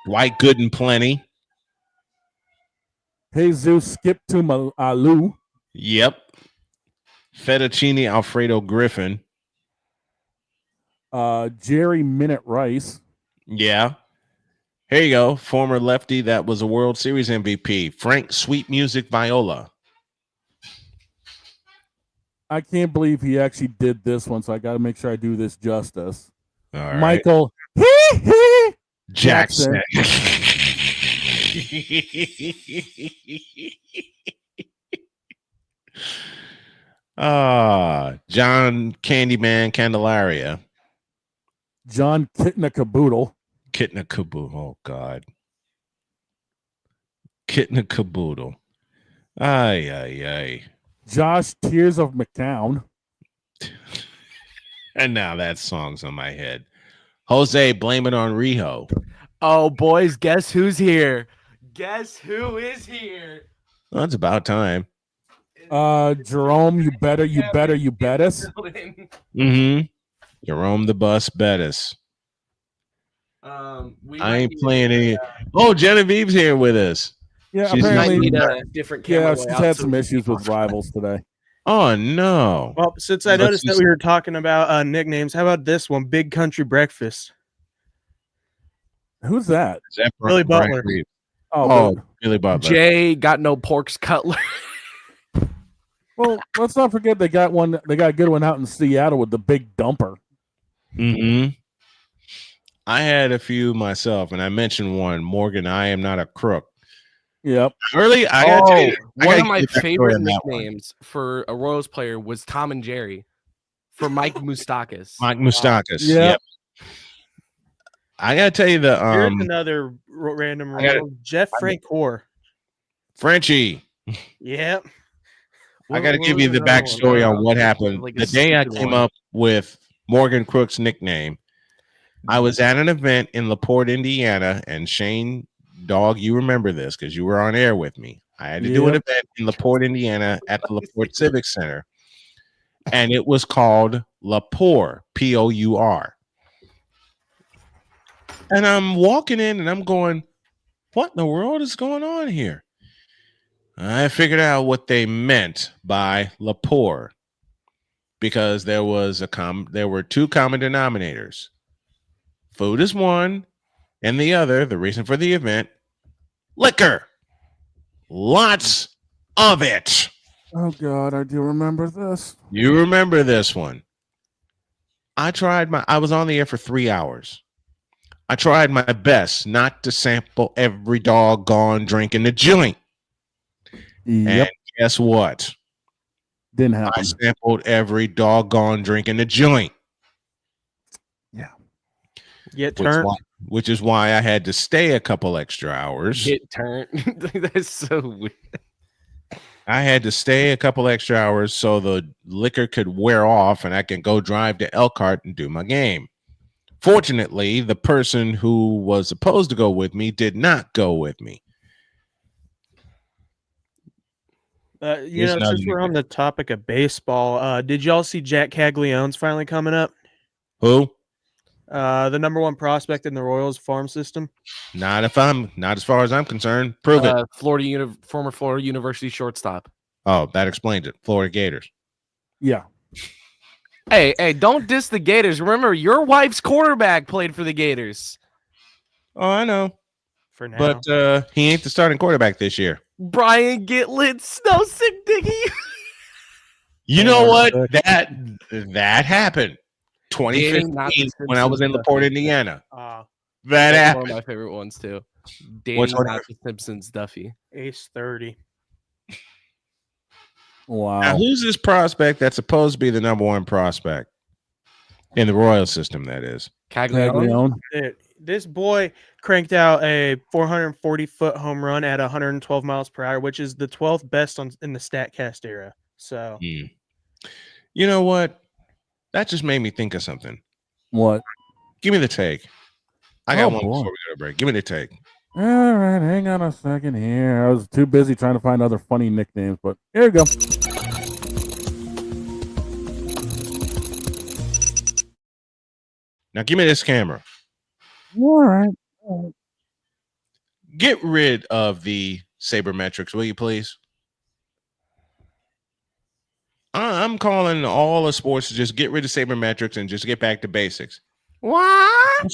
Dwight Good and Plenty. Jesus Skip to Alu. Yep. Fettuccine Alfredo Griffin. Jerry Minute Rice. Yeah. Here you go. Former lefty that was a World Series MVP. Frank Sweet Music Viola. I can't believe he actually did this one, so I got to make sure I do this justice. All right. Michael Jackson. John Candyman Candelaria. John Kitna Caboodle. Kitna Caboodle. Oh, God. Kitna Caboodle. Ay, ay, ay. Josh Tears of McCown. And now that song's on my head. Jose, blame it on Riho. Oh, boys, guess who's here? Guess who is here? Well, it's about time. Jerome, you better bet us. Mm-hmm. Jerome the Bus Bettis. I ain't playing any. Oh, Genevieve's here with us. Yeah, she's apparently different camera. Yeah, she's had some issues with rivals today. Oh no! Well, since I noticed that we were talking about nicknames, how about this one? Big Country Breakfast. Who's that? Is that Billy Butler. Oh, Billy Butler. Jay got no pork's cutler. Well, let's not forget they got one. They got a good one out in Seattle with the Big Dumper. Mm-hmm. I had a few myself, and I mentioned one. Morgan, I am not a crook. Yep. Early, I gotta tell you, one of my favorite nicknames for a Royals player was Tom and Jerry for Mike Moustakas. Mike Moustakas. Yep. I gotta tell you Here's another random role. Jeff Francoeur. Frenchie. Yep. I got to give you the backstory on what happened. Like The day I came up with Morgan Crook's nickname, I was at an event in LaPorte, Indiana, and Shane, dog, you remember this because you were on air with me. I had to do an event in LaPorte, Indiana at the LaPorte Civic Center, and it was called LaPour, P-O-U-R. And I'm walking in and I'm going, what in the world is going on here? I figured out what they meant by LaPour because there were 2 common denominators. Food is one, and the other, the reason for the event, liquor. Lots of it. Oh God, I do remember this. You remember this one. I was on the air for 3 hours. I tried my best not to sample every doggone drink in the joint. Yep. And guess what? Didn't happen. I sampled every doggone drink in the joint. Yeah. Get turned. Which is why I had to stay a couple extra hours. Get turned. That's so weird. I had to stay a couple extra hours so the liquor could wear off and I can go drive to Elkhart and do my game. Fortunately, the person who was supposed to go with me did not go with me. Since we're on the topic of baseball, did y'all see Jack Caglione's finally coming up? Who? The number 1 prospect in the Royals farm system. Not as far as I'm concerned. Prove it. Former Florida University shortstop. Oh, that explains it. Florida Gators. Yeah. Hey, don't diss the Gators. Remember, your wife's quarterback played for the Gators. Oh, I know. For now. But he ain't the starting quarterback this year. Brian Gitlin, Snow Sick Diggy. You know what? That happened. 2015 when I was in LaPorte, Indiana. That happened. One of my favorite ones too. What's Dating not the Simpsons Duffy. Ace 30. Wow. Now, who's this prospect that's supposed to be the number 1 prospect in the Royal system? That is Caglione. This boy cranked out a 440-foot home run at 112 miles per hour, which is the 12th best in the StatCast era. So, you know what? That just made me think of something. What? Give me the take. I got one boy. before we go to break. Give me the take. All right, hang on a second here. I was too busy trying to find other funny nicknames, but here we go. Now, give me this camera. All right. Get rid of the sabermetrics, will you please? I'm calling all the sports to just get rid of sabermetrics and just get back to basics. What?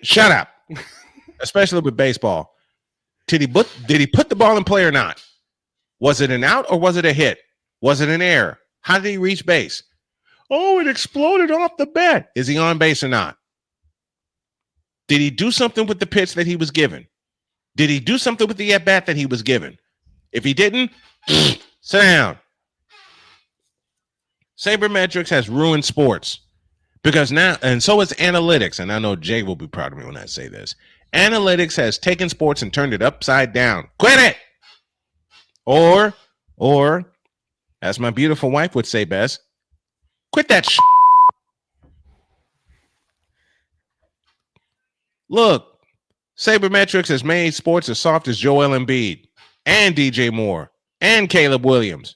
Shut up. Especially with baseball. Did he put the ball in play or not? Was it an out or was it a hit? Was it an error? How did he reach base? Oh, it exploded off the bat. Is he on base or not? Did he do something with the pitch that he was given? Did he do something with the at-bat that he was given? If he didn't, sit down. Sabermetrics has ruined sports because now, and so is analytics. And I know Jay will be proud of me when I say this. Analytics has taken sports and turned it upside down. Quit it! Or, as my beautiful wife would say best, quit that shit. Look, sabermetrics has made sports as soft as Joel Embiid and DJ Moore and Caleb Williams.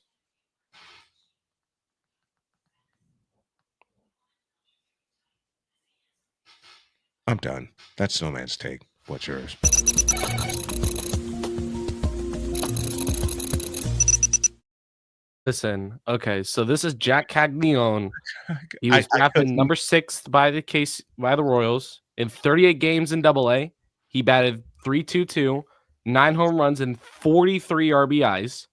I'm done. That's Snowman's take. What's yours? Listen, okay, so this is Jack Caglione. He was drafted number 6 by the Royals in 38 games in Double-A. He batted .322, 9 home runs, and 43 RBIs.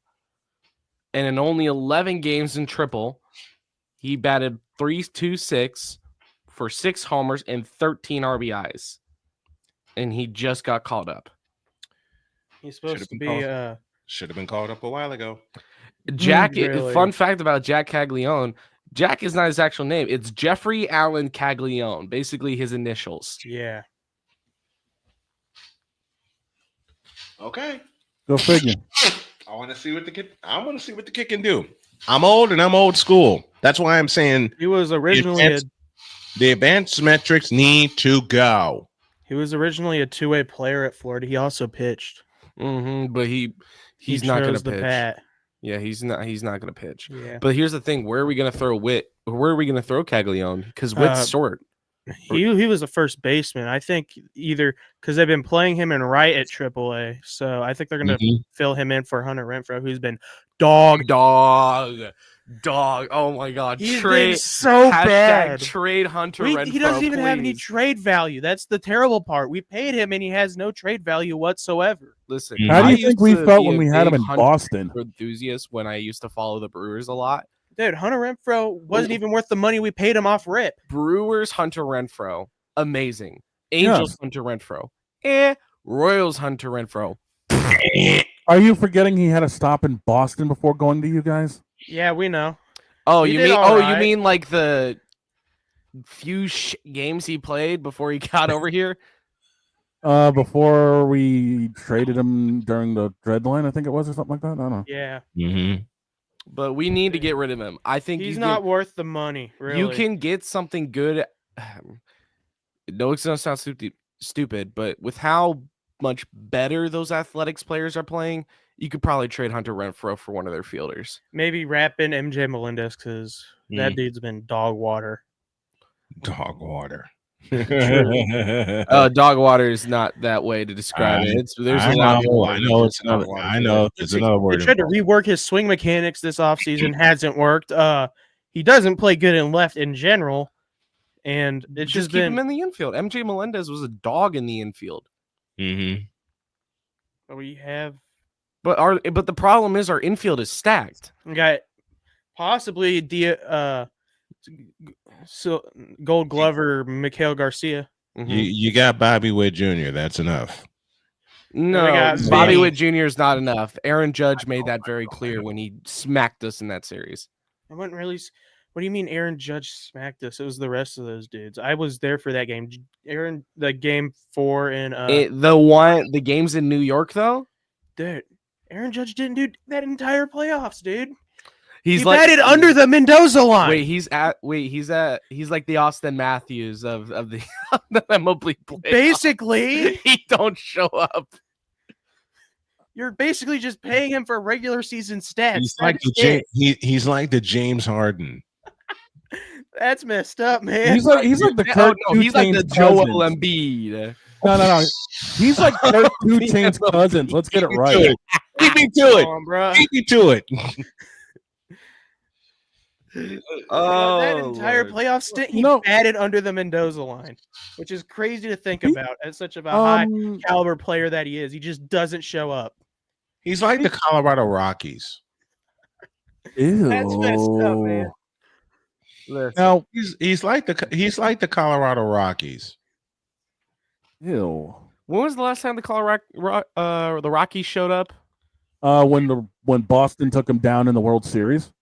And in only 11 games in Triple, he batted .326 for 6 homers and 13 RBIs. And he just got called up. He's supposed to be should have been called up a while ago. Jack, Really? Fun fact about Jack Caglione, Jack is not his actual name. It's Jeffrey Allen Caglione, basically his initials. Yeah. Okay. Go figure. I want to see what the kid can do. I'm old and I'm old school. That's why I'm saying He was originally the advanced metrics need to go. He was originally a two-way player at Florida. He also pitched. But he's not going to pitch. Bat. Yeah, he's not going to pitch. Yeah. But here's the thing: where are we going to throw Witt? Where are we going to throw Caglione? Because Witt's short. He was a first baseman. I think either because they've been playing him in right at AAA, so I think they're going to fill him in for Hunter Renfroe, who's been dog. Oh my God, He's been so bad. Trade Hunter Renfroe. He doesn't even have any please. trade value. That's the terrible part. We paid him, and he has no trade value whatsoever. Listen, How do I you think used we to felt be when a we had him big in Hunter Boston? Renfroe enthusiast when I used to follow the Brewers a lot. Dude, Hunter Renfroe wasn't even worth the money we paid him off rip. Brewers Hunter Renfroe, amazing. Angels Hunter Renfroe, Royals Hunter Renfroe. Are you forgetting he had to stop in Boston before going to you guys? Yeah, we know. Oh, He you did mean all you right. mean like the few games he played before he got over here? Before we traded him during the deadline, I think it was, or something like that. I don't know. Yeah. Mm-hmm. But we need to get rid of him. I think He's not worth the money, really. You can get something good. No, it's gonna sound stupid, but with how much better those Athletics players are playing, you could probably trade Hunter Renfrow for one of their fielders. Maybe wrap in MJ Melendez because that dude's been dog water. Dog water. Dog water is not that way to describe it. I know it's another word. They tried to rework his swing mechanics this offseason. Hasn't worked. He doesn't play good in left in general, and it's Just keep him in the infield. MJ Melendez was a dog in the infield. But we have, but the problem is our infield is stacked. we got possibly Gold Glover Mikhail Garcia. You got Bobby Witt Jr. That's enough. No, Bobby Witt Jr. is not enough. Aaron Judge made that very clear when he smacked us in that series. I wouldn't really. What do you mean Aaron Judge smacked us? It was the rest of those dudes. I was there for that game. The game 4 in the games in New York though. Dude, Aaron Judge didn't do that entire playoffs, dude. He batted under the Mendoza line. Wait, he's like the Austin Matthews of the MLB playoffs. Basically, he don't show up. You're basically just paying him for regular season stats. He's like the James Harden. That's messed up, man. He's like the Kurt he's like the Joel Cousins. Embiid. No. He's like Kurt 2 Chainz Cousins. Let's get it right. Beat me to it. Beat me to it. That entire playoff stint, he batted under the Mendoza line, which is crazy to think about as such of a high caliber player that he is. He just doesn't show up. He's like the Colorado Rockies. Ew. That's messed up, man. Now he's like the Colorado Rockies. Ew. When was the last time the Rockies showed up? When Boston took him down in the World Series.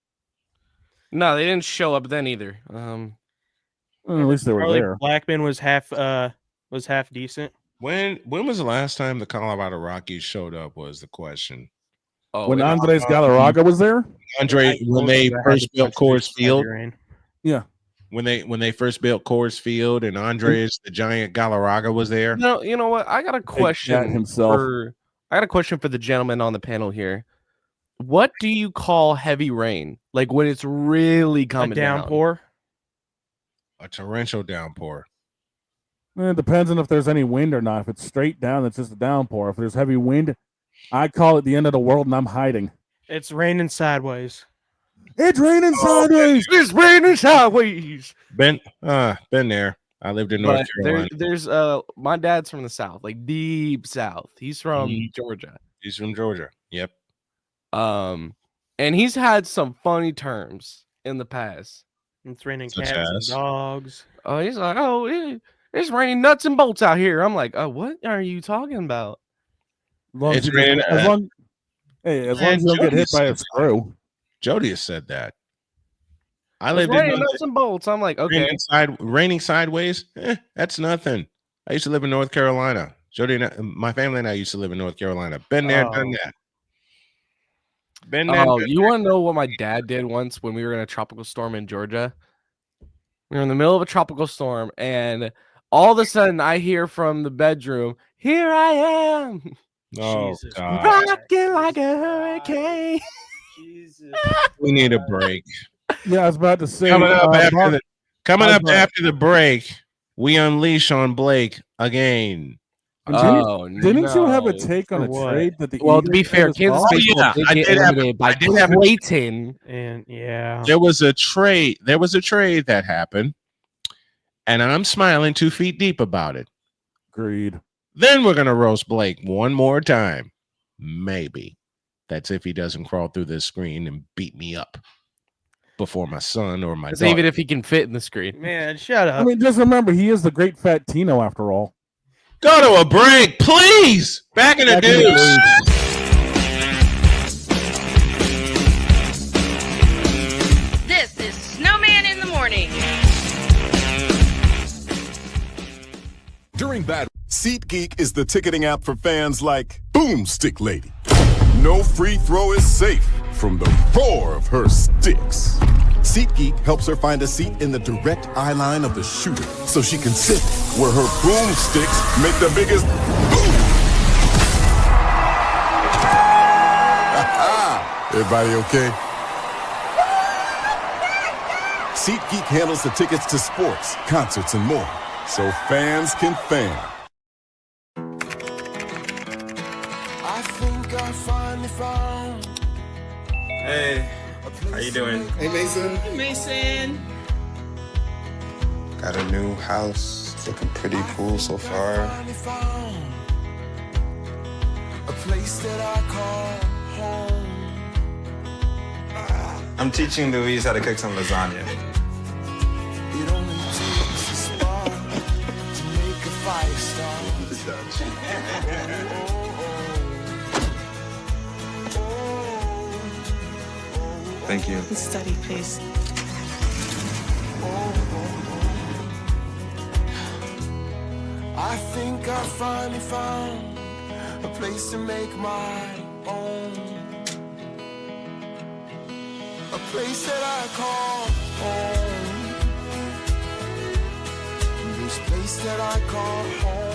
No, they didn't show up then either. Well, at least they were there. Blackman was half decent. When was the last time the Colorado Rockies showed up was the question. When Andres Galarraga was there? When they first built Coors Field. Yeah. When they first built Coors Field and Andres the Giant Galarraga was there. No, you know what? I got a question for the gentleman on the panel here. What do you call heavy rain? Like when it's really coming down? Downpour? A torrential downpour. It depends on if there's any wind or not. If it's straight down, it's just a downpour. If there's heavy wind, I call it the end of the world and I'm hiding. It's raining sideways. It's raining sideways. It's raining sideways. Been there. I lived in North Carolina. There's my dad's from the South, like deep South. He's from Georgia. He's from Georgia. Yep. And he's had some funny terms in the past. It's raining cats and dogs. Oh, he's like, it's raining nuts and bolts out here. I'm like, what are you talking about? As long as you don't get hit by a screw. Jody has said that. I It's lived in raining nuts and bolts. I'm like, okay. Raining sideways. That's nothing. I used to live in North Carolina. Jody and my family and I used to live in North Carolina. Been there, done that. You want to know what my dad did once when we were in a tropical storm in Georgia? We were in the middle of a tropical storm, and all of a sudden I hear from the bedroom, "Here I am." Oh, Jesus. God. Rocking like a hurricane. Jesus. We need a break. Yeah, I was about to say. Coming up after the break, we unleash on Blake again. Didn't you have a take on a trade that the to be fair, Kansas baseball did get eliminated by Clayton. And yeah, there was a trade that happened, and I'm smiling 2 feet deep about it. Agreed. Then we're gonna roast Blake one more time, maybe. That's if he doesn't crawl through this screen and beat me up before my son or my daughter. Even if he can fit in the screen. Man, shut up. I mean, just remember, he is the great fat Tino after all. Go to a break, please. Back in the deuce. This Bring that. SeatGeek is the ticketing app for fans like Boomstick Lady. No free throw is safe from the roar of her sticks. SeatGeek helps her find a seat in the direct eye line of the shooter so she can sit where her boomsticks make the biggest boom. Everybody okay? SeatGeek handles the tickets to sports, concerts, and more, so fans can fan. I think I finally found. Hey, how you doing? Hey, Mason. Hey, Mason. Got a new house. It's looking pretty cool so far. A place that I call home. I'm teaching Louise how to cook some lasagna. It only takes a spark to make a fire start. Thank you. Study, please. I think I finally found a place to make my own. A place that I call home. This place that I call home.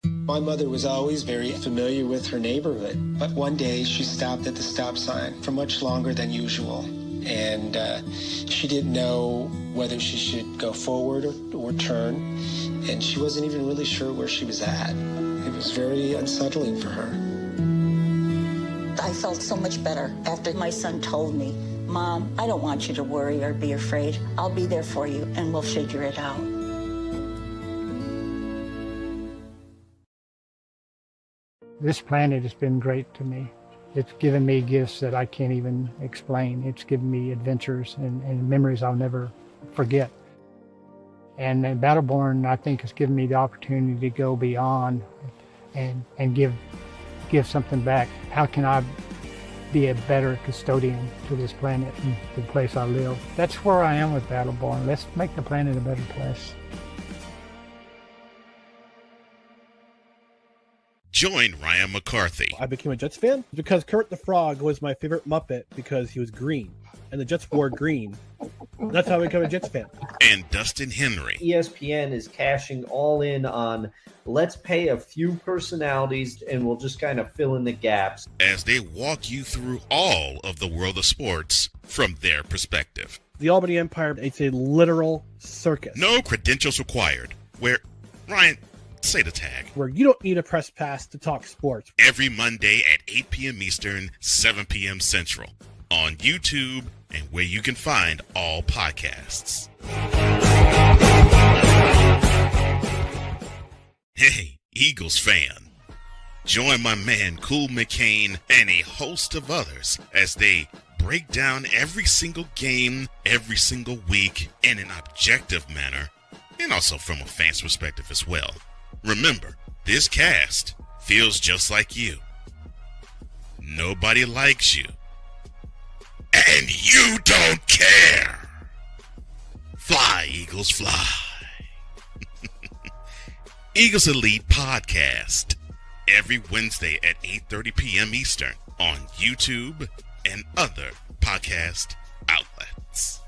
My mother was always very familiar with her neighborhood, but one day she stopped at the stop sign for much longer than usual. And she didn't know whether she should go forward or turn, and she wasn't even really sure where she was at. It was very unsettling for her. I felt so much better after my son told me, Mom, I don't want you to worry or be afraid. I'll be there for you, and we'll figure it out. This planet has been great to me. It's given me gifts that I can't even explain. It's given me adventures and memories I'll never forget. And Battleborn, I think, has given me the opportunity to go beyond and give something back. How can I be a better custodian to this planet and the place I live? That's where I am with Battleborn. Let's make the planet a better place. Join Ryan McCarthy. I became a Jets fan because Kermit the Frog was my favorite Muppet because he was green, and the Jets wore green. That's how I became a Jets fan. And Dustin Henry. ESPN is cashing all in on let's pay a few personalities and we'll just kind of fill in the gaps. As they walk you through all of the world of sports from their perspective. The Albany Empire, it's a literal circus. No credentials required. Where, Ryan, say the tag. Where you don't need a press pass to talk sports. Every Monday at 8 p.m. Eastern, 7 p.m. Central. On YouTube and where you can find all podcasts. Hey, Eagles fan. Join my man Cool McCain and a host of others as they break down every single game, every single week in an objective manner, and also from a fan's perspective as well. Remember, this cast feels just like you. Nobody likes you. And you don't care. Fly, Eagles, fly. Eagles Elite Podcast. Every Wednesday at 8:30 p.m. Eastern on YouTube and other podcast outlets.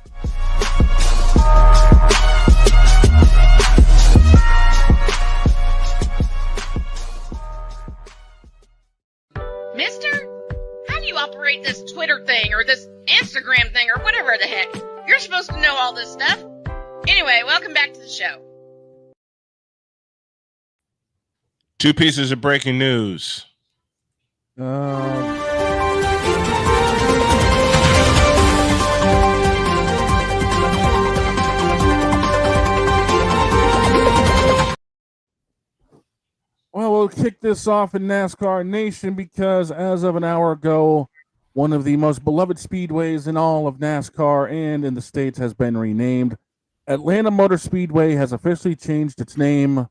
Mister, how do you operate this Twitter thing or this Instagram thing or whatever the heck? You're supposed to know all this stuff. Anyway, welcome back to the show. Two pieces of breaking news. Well, we'll kick this off in NASCAR Nation because as of an hour ago, one of the most beloved speedways in all of NASCAR and in the States has been renamed. Atlanta Motor Speedway has officially changed its name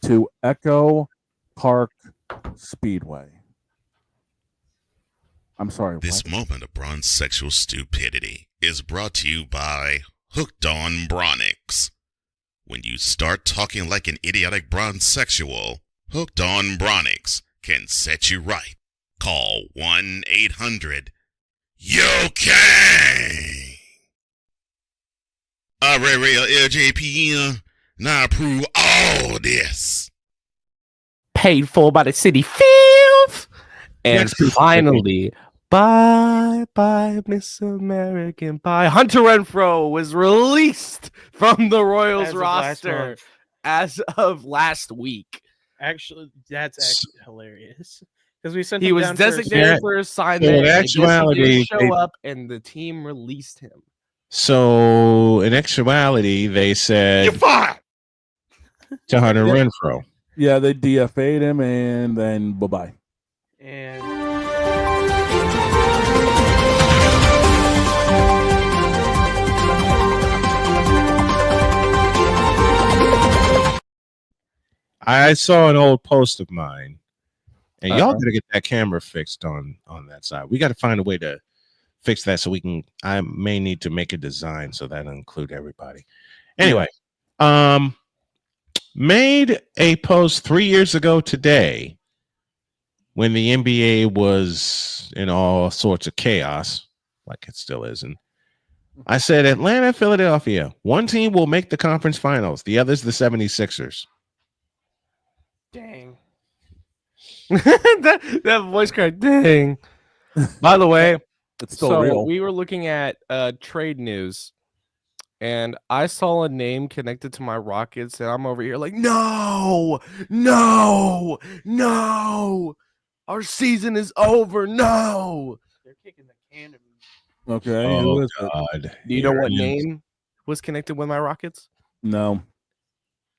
to Echo Park Speedway. I'm sorry. This moment of bronze sexual stupidity is brought to you by Hooked on Bronix. When you start talking like an idiotic bronzexual, Hooked on Bronix can set you right. Call 1-800-YO-KANG. Real LJPM, now approve all this. Paid for by the city filth. And Next piece of finally, bye bye, Miss American Pie. Hunter Renfrow was released from the Royals As of last roster month. as of last week. Actually, that's actually hilarious because we sent He him was down for a designated for assignment. in and I guess he actuality, didn't show they- up, and the team released him. So in actuality, they said You're fired to Hunter Yeah. Renfrow. Yeah, they DFA'd him, and then bye-bye. And I saw an old post of mine, and y'all Uh-oh. got to get that camera fixed on that side. We got to find a way to fix that so we can. I may need to make a design so that'll include everybody. Anyway, made a post 3 years ago today when the NBA was in all sorts of chaos, like it still isn't. I said Atlanta, Philadelphia. One team will make the conference finals. The other's the 76ers. dang. that voice crack. Dang. By the way, It's still so real. we were looking at trade news, and I saw a name connected to my Rockets, and I'm over here like, no, our season is over. No. They're kicking the can. Okay. Oh, who is it? God. Do you know Here what it is. name was connected with my Rockets? No.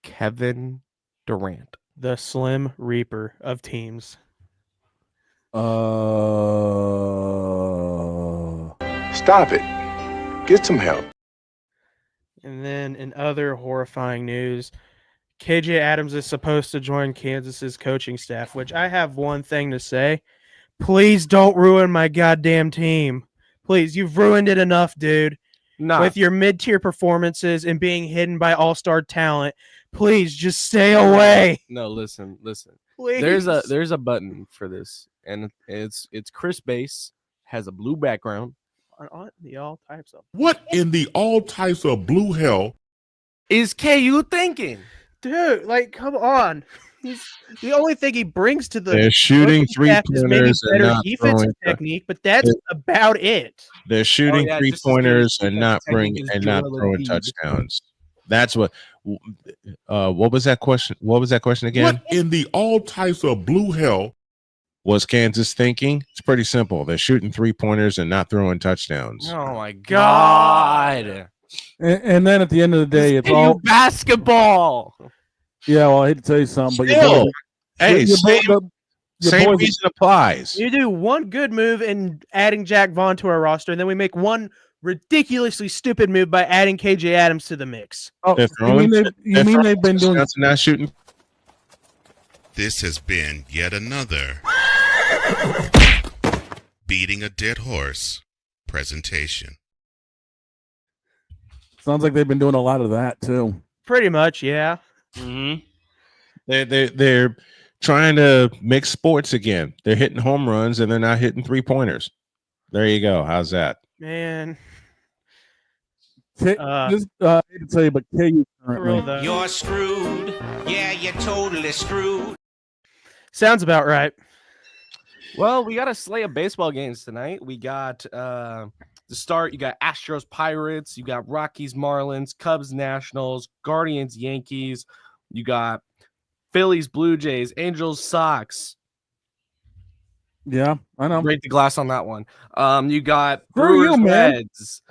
Kevin Durant. The Slim Reaper of teams. Stop it. Get some help. And then in other horrifying news, KJ Adams is supposed to join Kansas's coaching staff, which I have one thing to say. Please don't ruin my goddamn team. Please, you've ruined it enough, dude. Nah. With your mid-tier performances and being hidden by all-star talent. Please just stay away. No, listen. Please. There's a button for this, and it's Chris Base, has a blue background. On the all types of What in the all types of blue hell is KU thinking? dude, like, come on. He's the only thing he brings to the They're shooting coaching staff is maybe three-pointers and better not defensive throwing. technique, but that's about it. They're shooting yeah, just as good as 3-pointers and defensive not technique as not Joel throwing Embiid. touchdowns. That's what. What was that question? What was that question again? What in the all types of blue hell Was Kansas thinking? It's pretty simple. They're shooting 3-pointers and not throwing touchdowns. Oh my god! And then at the end of the day, it's KU all basketball. Yeah, well, I hate to tell you something, but Still, hey, your same boys- reason applies. You do one good move in adding Jack Vaughn to our roster, and then we make one ridiculously stupid move by adding KJ Adams to the mix. Oh, They're you throwing. mean they've been doing? touchdowns and not shooting. This has been yet another beating a dead horse presentation. Sounds like they've been doing a lot of that too. Pretty much, yeah. Mm-hmm. They're trying to mix sports again. They're hitting home runs and they're not hitting 3-pointers. There you go. How's that? Man. I hate to tell you, but KU currently. You're screwed. Yeah, you're totally screwed. Sounds about right. Well, we got a slate of baseball games tonight. We got the start. You got Astros, Pirates. You got Rockies, Marlins, Cubs, Nationals, Guardians, Yankees. You got Phillies, Blue Jays, Angels, Sox. Yeah, I know. Break the glass on that one. You got Screw you, Brewers, man. Reds.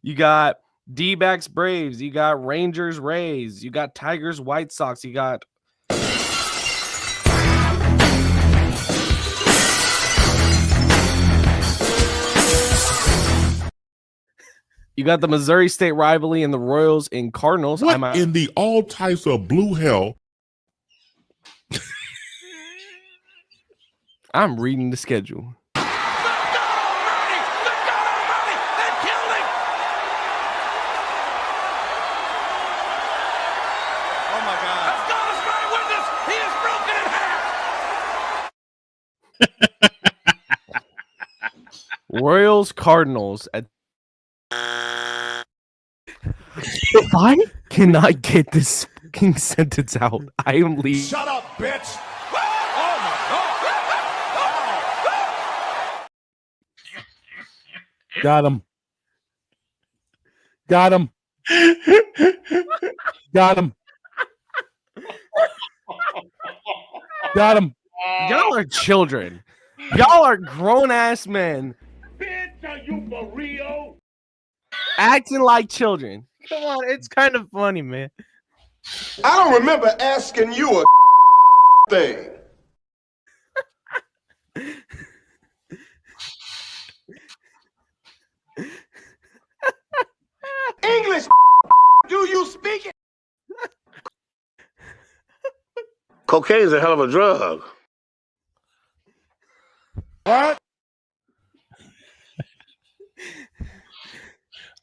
You got D-backs, Braves. You got Rangers, Rays. You got Tigers, White Sox. You got the Missouri State rivalry and the Royals and Cardinals. What in the all types of blue hell? I'm reading the schedule. Royals Cardinals at. If I cannot get this fucking sentence out, I am leaving. Shut up, bitch! Got him. Got him. Got him. Got him. Y'all are children. Y'all are grown ass men. Bitch, are you for real? Acting like children. Come on, it's kind of funny, man. I don't remember asking you a thing. English, do you speak it? Cocaine's a hell of a drug. What?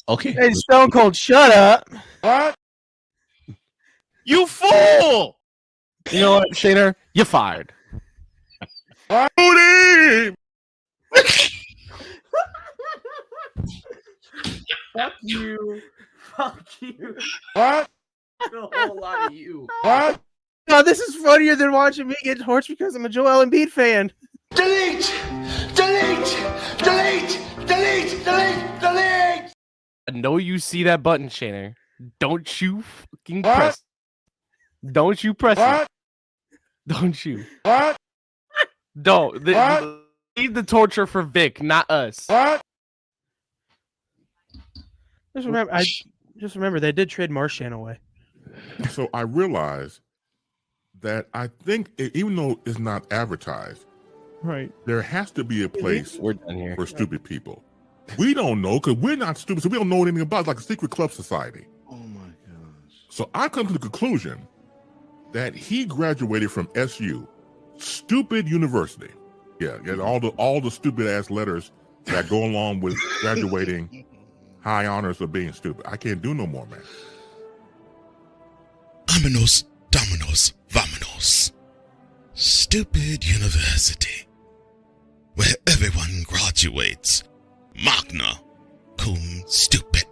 Okay. Hey, Stone Cold, shut up. What? You fool! You know what, Shaner? You're fired. What? Fuck you. Fuck you. What? A whole lot of you. What? No, this is funnier than watching me get torched because I'm a Joel Embiid fan. Delete! Delete! Delete! Delete! Delete! Delete! I know you see that button, Shaner. Don't you fucking What? press. Don't you press What? it. Don't you. What? Don't. What? Leave the torture for Vic, not us. What? Just remember they did trade Marchand away. So I realized that I think, even though it's not advertised, Right. there has to be a place We're done here. for stupid people. We don't know because we're not stupid, so we don't know anything about it. It's like a secret club society. Oh my gosh. So I come to the conclusion that he graduated from SU, stupid university. Yeah, all the stupid ass letters that go along with graduating, high honors of being stupid. I can't do no more, man. Vámonos, dominos, vámonos. Stupid university, where everyone graduates magna cum stupid.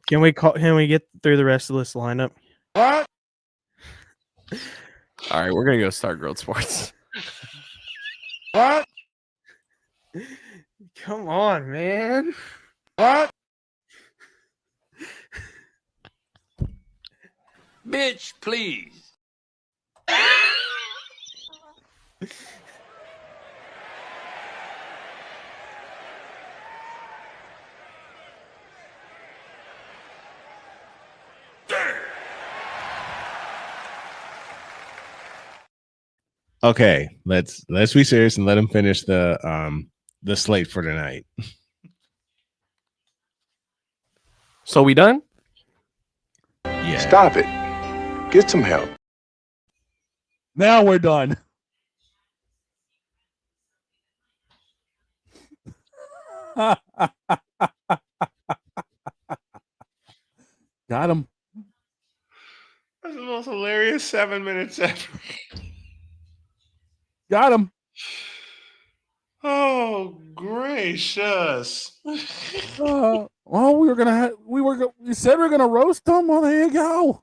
Can we get through the rest of this lineup? What? All right, we're gonna go start Grilled Sports. What? Come on, man. What? Bitch, please. Okay, let's be serious and let him finish the slate for tonight. So we done? Yeah. Stop it. Get some help. Now we're done. Got him. That's the most hilarious 7 minutes ever. Got him. Oh, gracious. Well, we said we were gonna roast him. Well, there you go.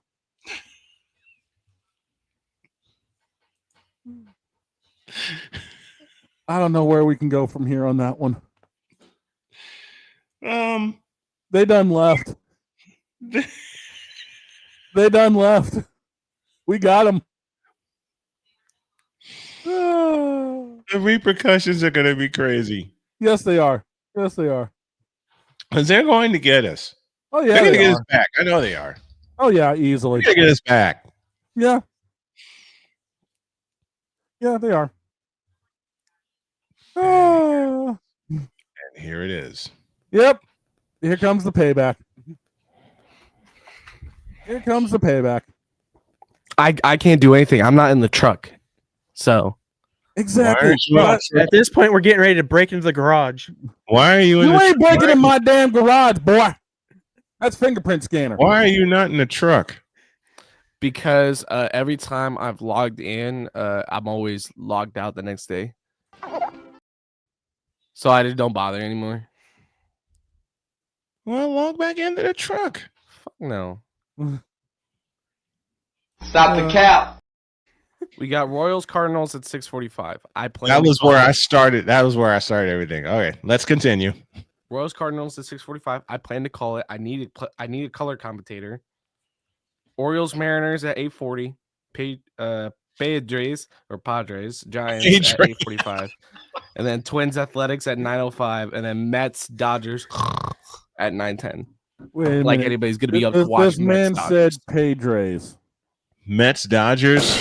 I don't know where we can go from here on that one. They done left. They done left. We got him. The repercussions are going to be crazy. Yes, they are. Yes, they are. Because they're going to get us. Oh, yeah. They're going to they get are. us back. I know they are. Oh, yeah, easily. They're going to get us back. Yeah. Yeah, they are. And here it is. Yep. Here comes the payback. Here comes the payback. I can't do anything. I'm not in the truck. So Exactly. At this point, we're getting ready to break into the garage. Why are you in You the ain't breaking in my damn garage, boy. That's fingerprint scanner. Why are you not in the truck? Because every time I've logged in, I'm always logged out the next day. So I just don't bother anymore. Well, log back into the truck. Fuck no. Stop the cap. We got Royals Cardinals at 6:45. I play. That was where I started. That was where I started everything. Okay, let's continue. Royals Cardinals at 6:45. I plan to call it. I need a color commentator. Orioles Mariners at 8:40. Padres Giants at 8:45. And then Twins Athletics at 9:05. And then Mets Dodgers at 9:10. Wait a like minute. anybody's gonna be up This watching. man Mets, said Dodgers. Padres. Mets Dodgers.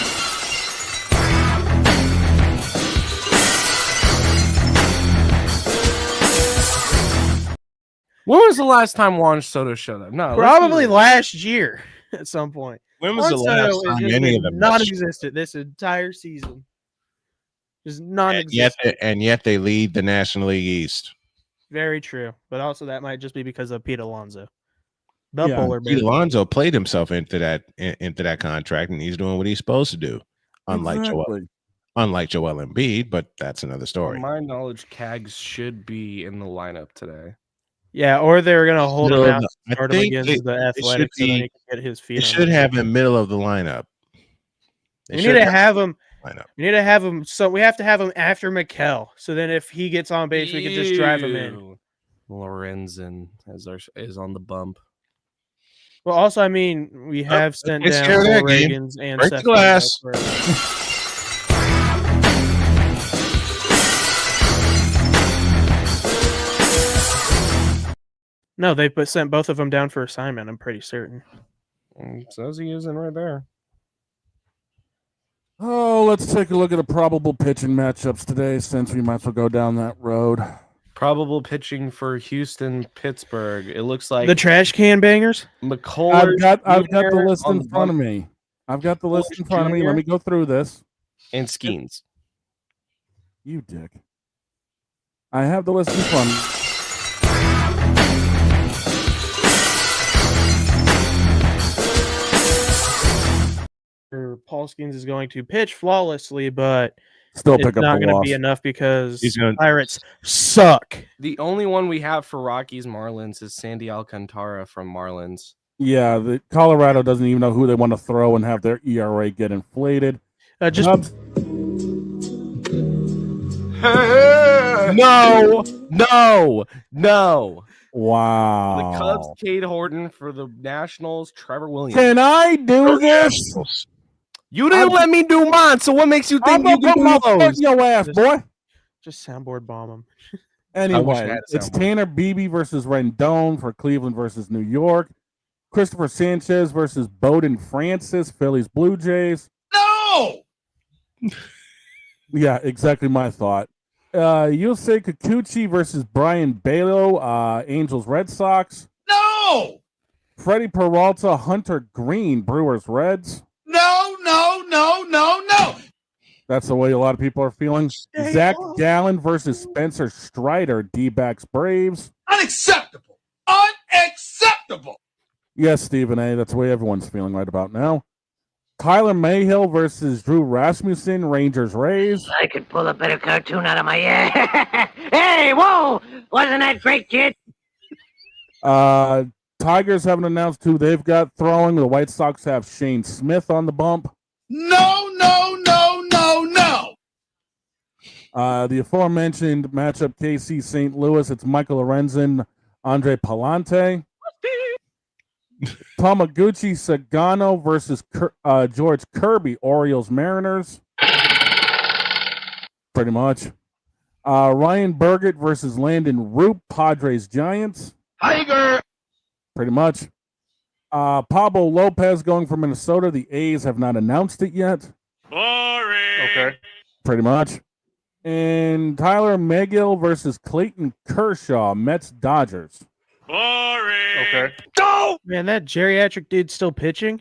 When was the last time Juan Soto showed up? No, Probably last year at some point. When was the Juan last Soto has time just any been of them non-existent this entire season? Just non-existent. And yet they lead the National League East. Very true, but also that might just be because of Pete Alonso. The polar bear. Pete Alonso played himself into that contract, and he's doing what he's supposed to do. Unlike Joel Embiid, but that's another To story. my knowledge, Cags should be in the lineup today. Yeah, or they're gonna hold him out, I start him think against the it should Athletics, so then be- he can get his feet. It on should the have him middle of the lineup. They We should need to have him. lineup. We need to have him. So we have to have him after McKell. So then, if he gets on base, we can just drive him in. Ew. Lorenzen is on the bump. Well, also, I mean, we have sent takes down care of that Will game. Reagans and Break the Seth glass. Greenberg. No, they sent both of them down for assignment. I'm pretty certain. Says he isn't right there. Oh, let's take a look at the probable pitching matchups today, since we might as well go down that road. Probable pitching for Houston, Pittsburgh. It looks like The trash can bangers. McCullers. I've got the list on in front of me. I've got the list in front of me. Let me go through this. And Skeens. You dick. I have the list in front of me. Paul Skeens is going to pitch flawlessly, but Still it's pick up not the going to loss. be enough because He's gonna- Pirates suck. The only one we have for Rockies Marlins is Sandy Alcantara from Marlins. Yeah, the Colorado doesn't even know who they want to throw and have their ERA get inflated. Just No. Wow. The Cubs, Cade Horton for the Nationals, Trevor Williams. Can I do this? You didn't let me do mine, so what makes you I'm think you gonna can put my do foot those? in your ass, boy. Just soundboard bomb him. I wish I Anyway, had a it's soundboard. Tanner Beebe versus Rendon for Cleveland versus New York. Christopher Sanchez versus Bowden Francis, Phillies Blue Jays. No! Yeah, exactly my thought. Yusei Kikuchi versus Brian Balo, Angels Red Sox. No! Freddie Peralta, Hunter Green, Brewers Reds. No, no, no, no, no! That's the way a lot of people are feeling. Zach Gallen versus Spencer Strider, D-backs Braves. Unacceptable! Unacceptable! Yes, Stephen A. That's the way everyone's feeling right about now. Kyler Mayhill versus Drew Rasmussen, Rangers Rays. I could pull a better cartoon out of my ass. Hey, whoa! Wasn't that great, kid? Tigers haven't announced who they've got throwing. The White Sox have Shane Smith on the bump. No, no, no, no, no! The aforementioned matchup, KC St. Louis, it's Michael Lorenzen, Andre Palante. Tamaguchi Sagano versus George Kirby, Orioles Mariners. Pretty much. Ryan Burgett versus Landon Roop, Padres Giants. Tiger! Pretty much. Pablo Lopez going for Minnesota. The A's have not announced it yet. Boring! Okay. Pretty much. And Tyler Megill versus Clayton Kershaw, Mets Dodgers. Boring! Okay. Go! Man, that geriatric dude's still pitching.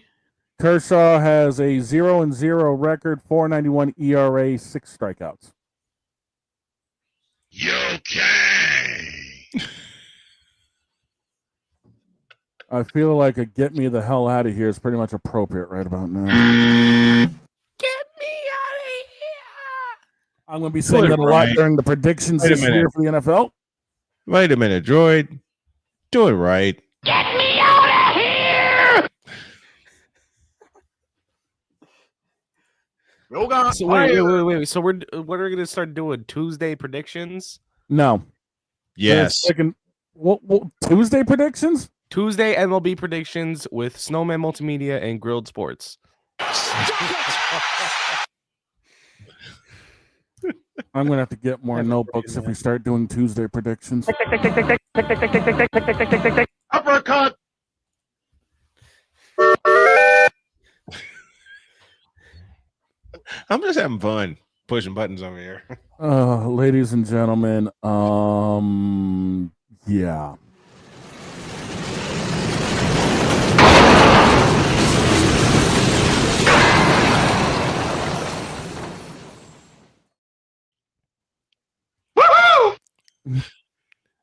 Kershaw has a 0-0 record, 4.91 ERA, 6 strikeouts. Okay! I feel like a "get me the hell out of here" is pretty much appropriate right about now. I'm going to be saying that a lot during the predictions this year for the NFL. Wait a minute, Droid. Do it right. Get me out of here! So wait. So what are we going to start doing? Tuesday predictions? No. Yes. What Tuesday predictions? Tuesday MLB predictions with Snowman Multimedia and Grilled Sports. I'm going to have to get more notebooks if we start doing Tuesday predictions. Uppercut. I'm just having fun pushing buttons over here. Ladies and gentlemen, yeah.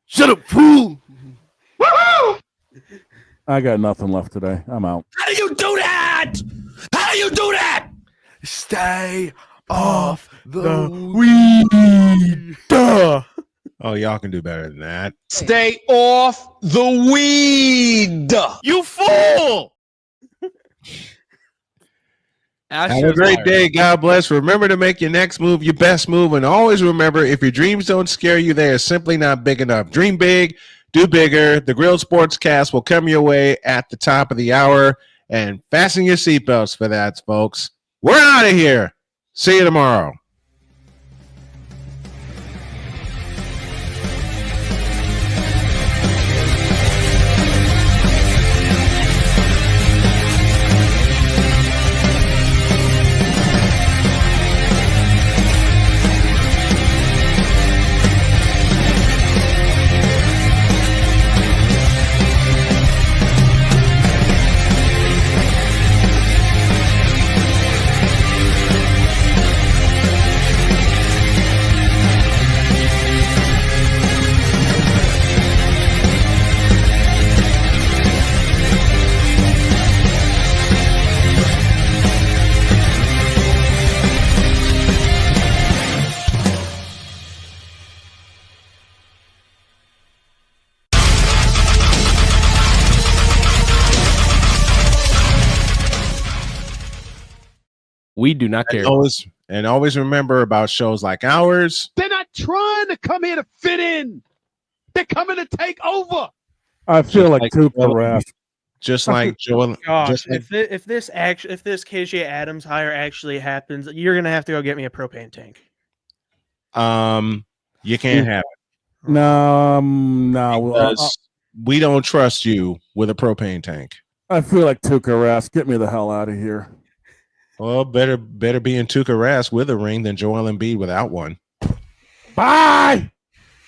Shut up, fool! Woohoo! I got nothing left today. I'm out. How do you do that? How do you do that? Stay off the weed. Duh. Oh, y'all can do better than that. Stay off the weed. You fool! Have a great day. God bless. Remember to make your next move your best move. And always remember, if your dreams don't scare you, they are simply not big enough. Dream big, do bigger. The Grilled Sportscast will come your way at the top of the hour. And fasten your seatbelts for that, folks. We're out of here. See you tomorrow. We do not care. Always remember about shows like ours. They're not trying to come here to fit in. They're coming to take over. I feel like Tuukka Rask. Just like Joel. Gosh, if this KJ Adams hire actually happens, you're gonna have to go get me a propane tank. You can't have it. No. We don't trust you with a propane tank. I feel like Tuukka Rask. Get me the hell out of here. Well, better be in Tuukka Rask with a ring than Joel Embiid without one. Bye.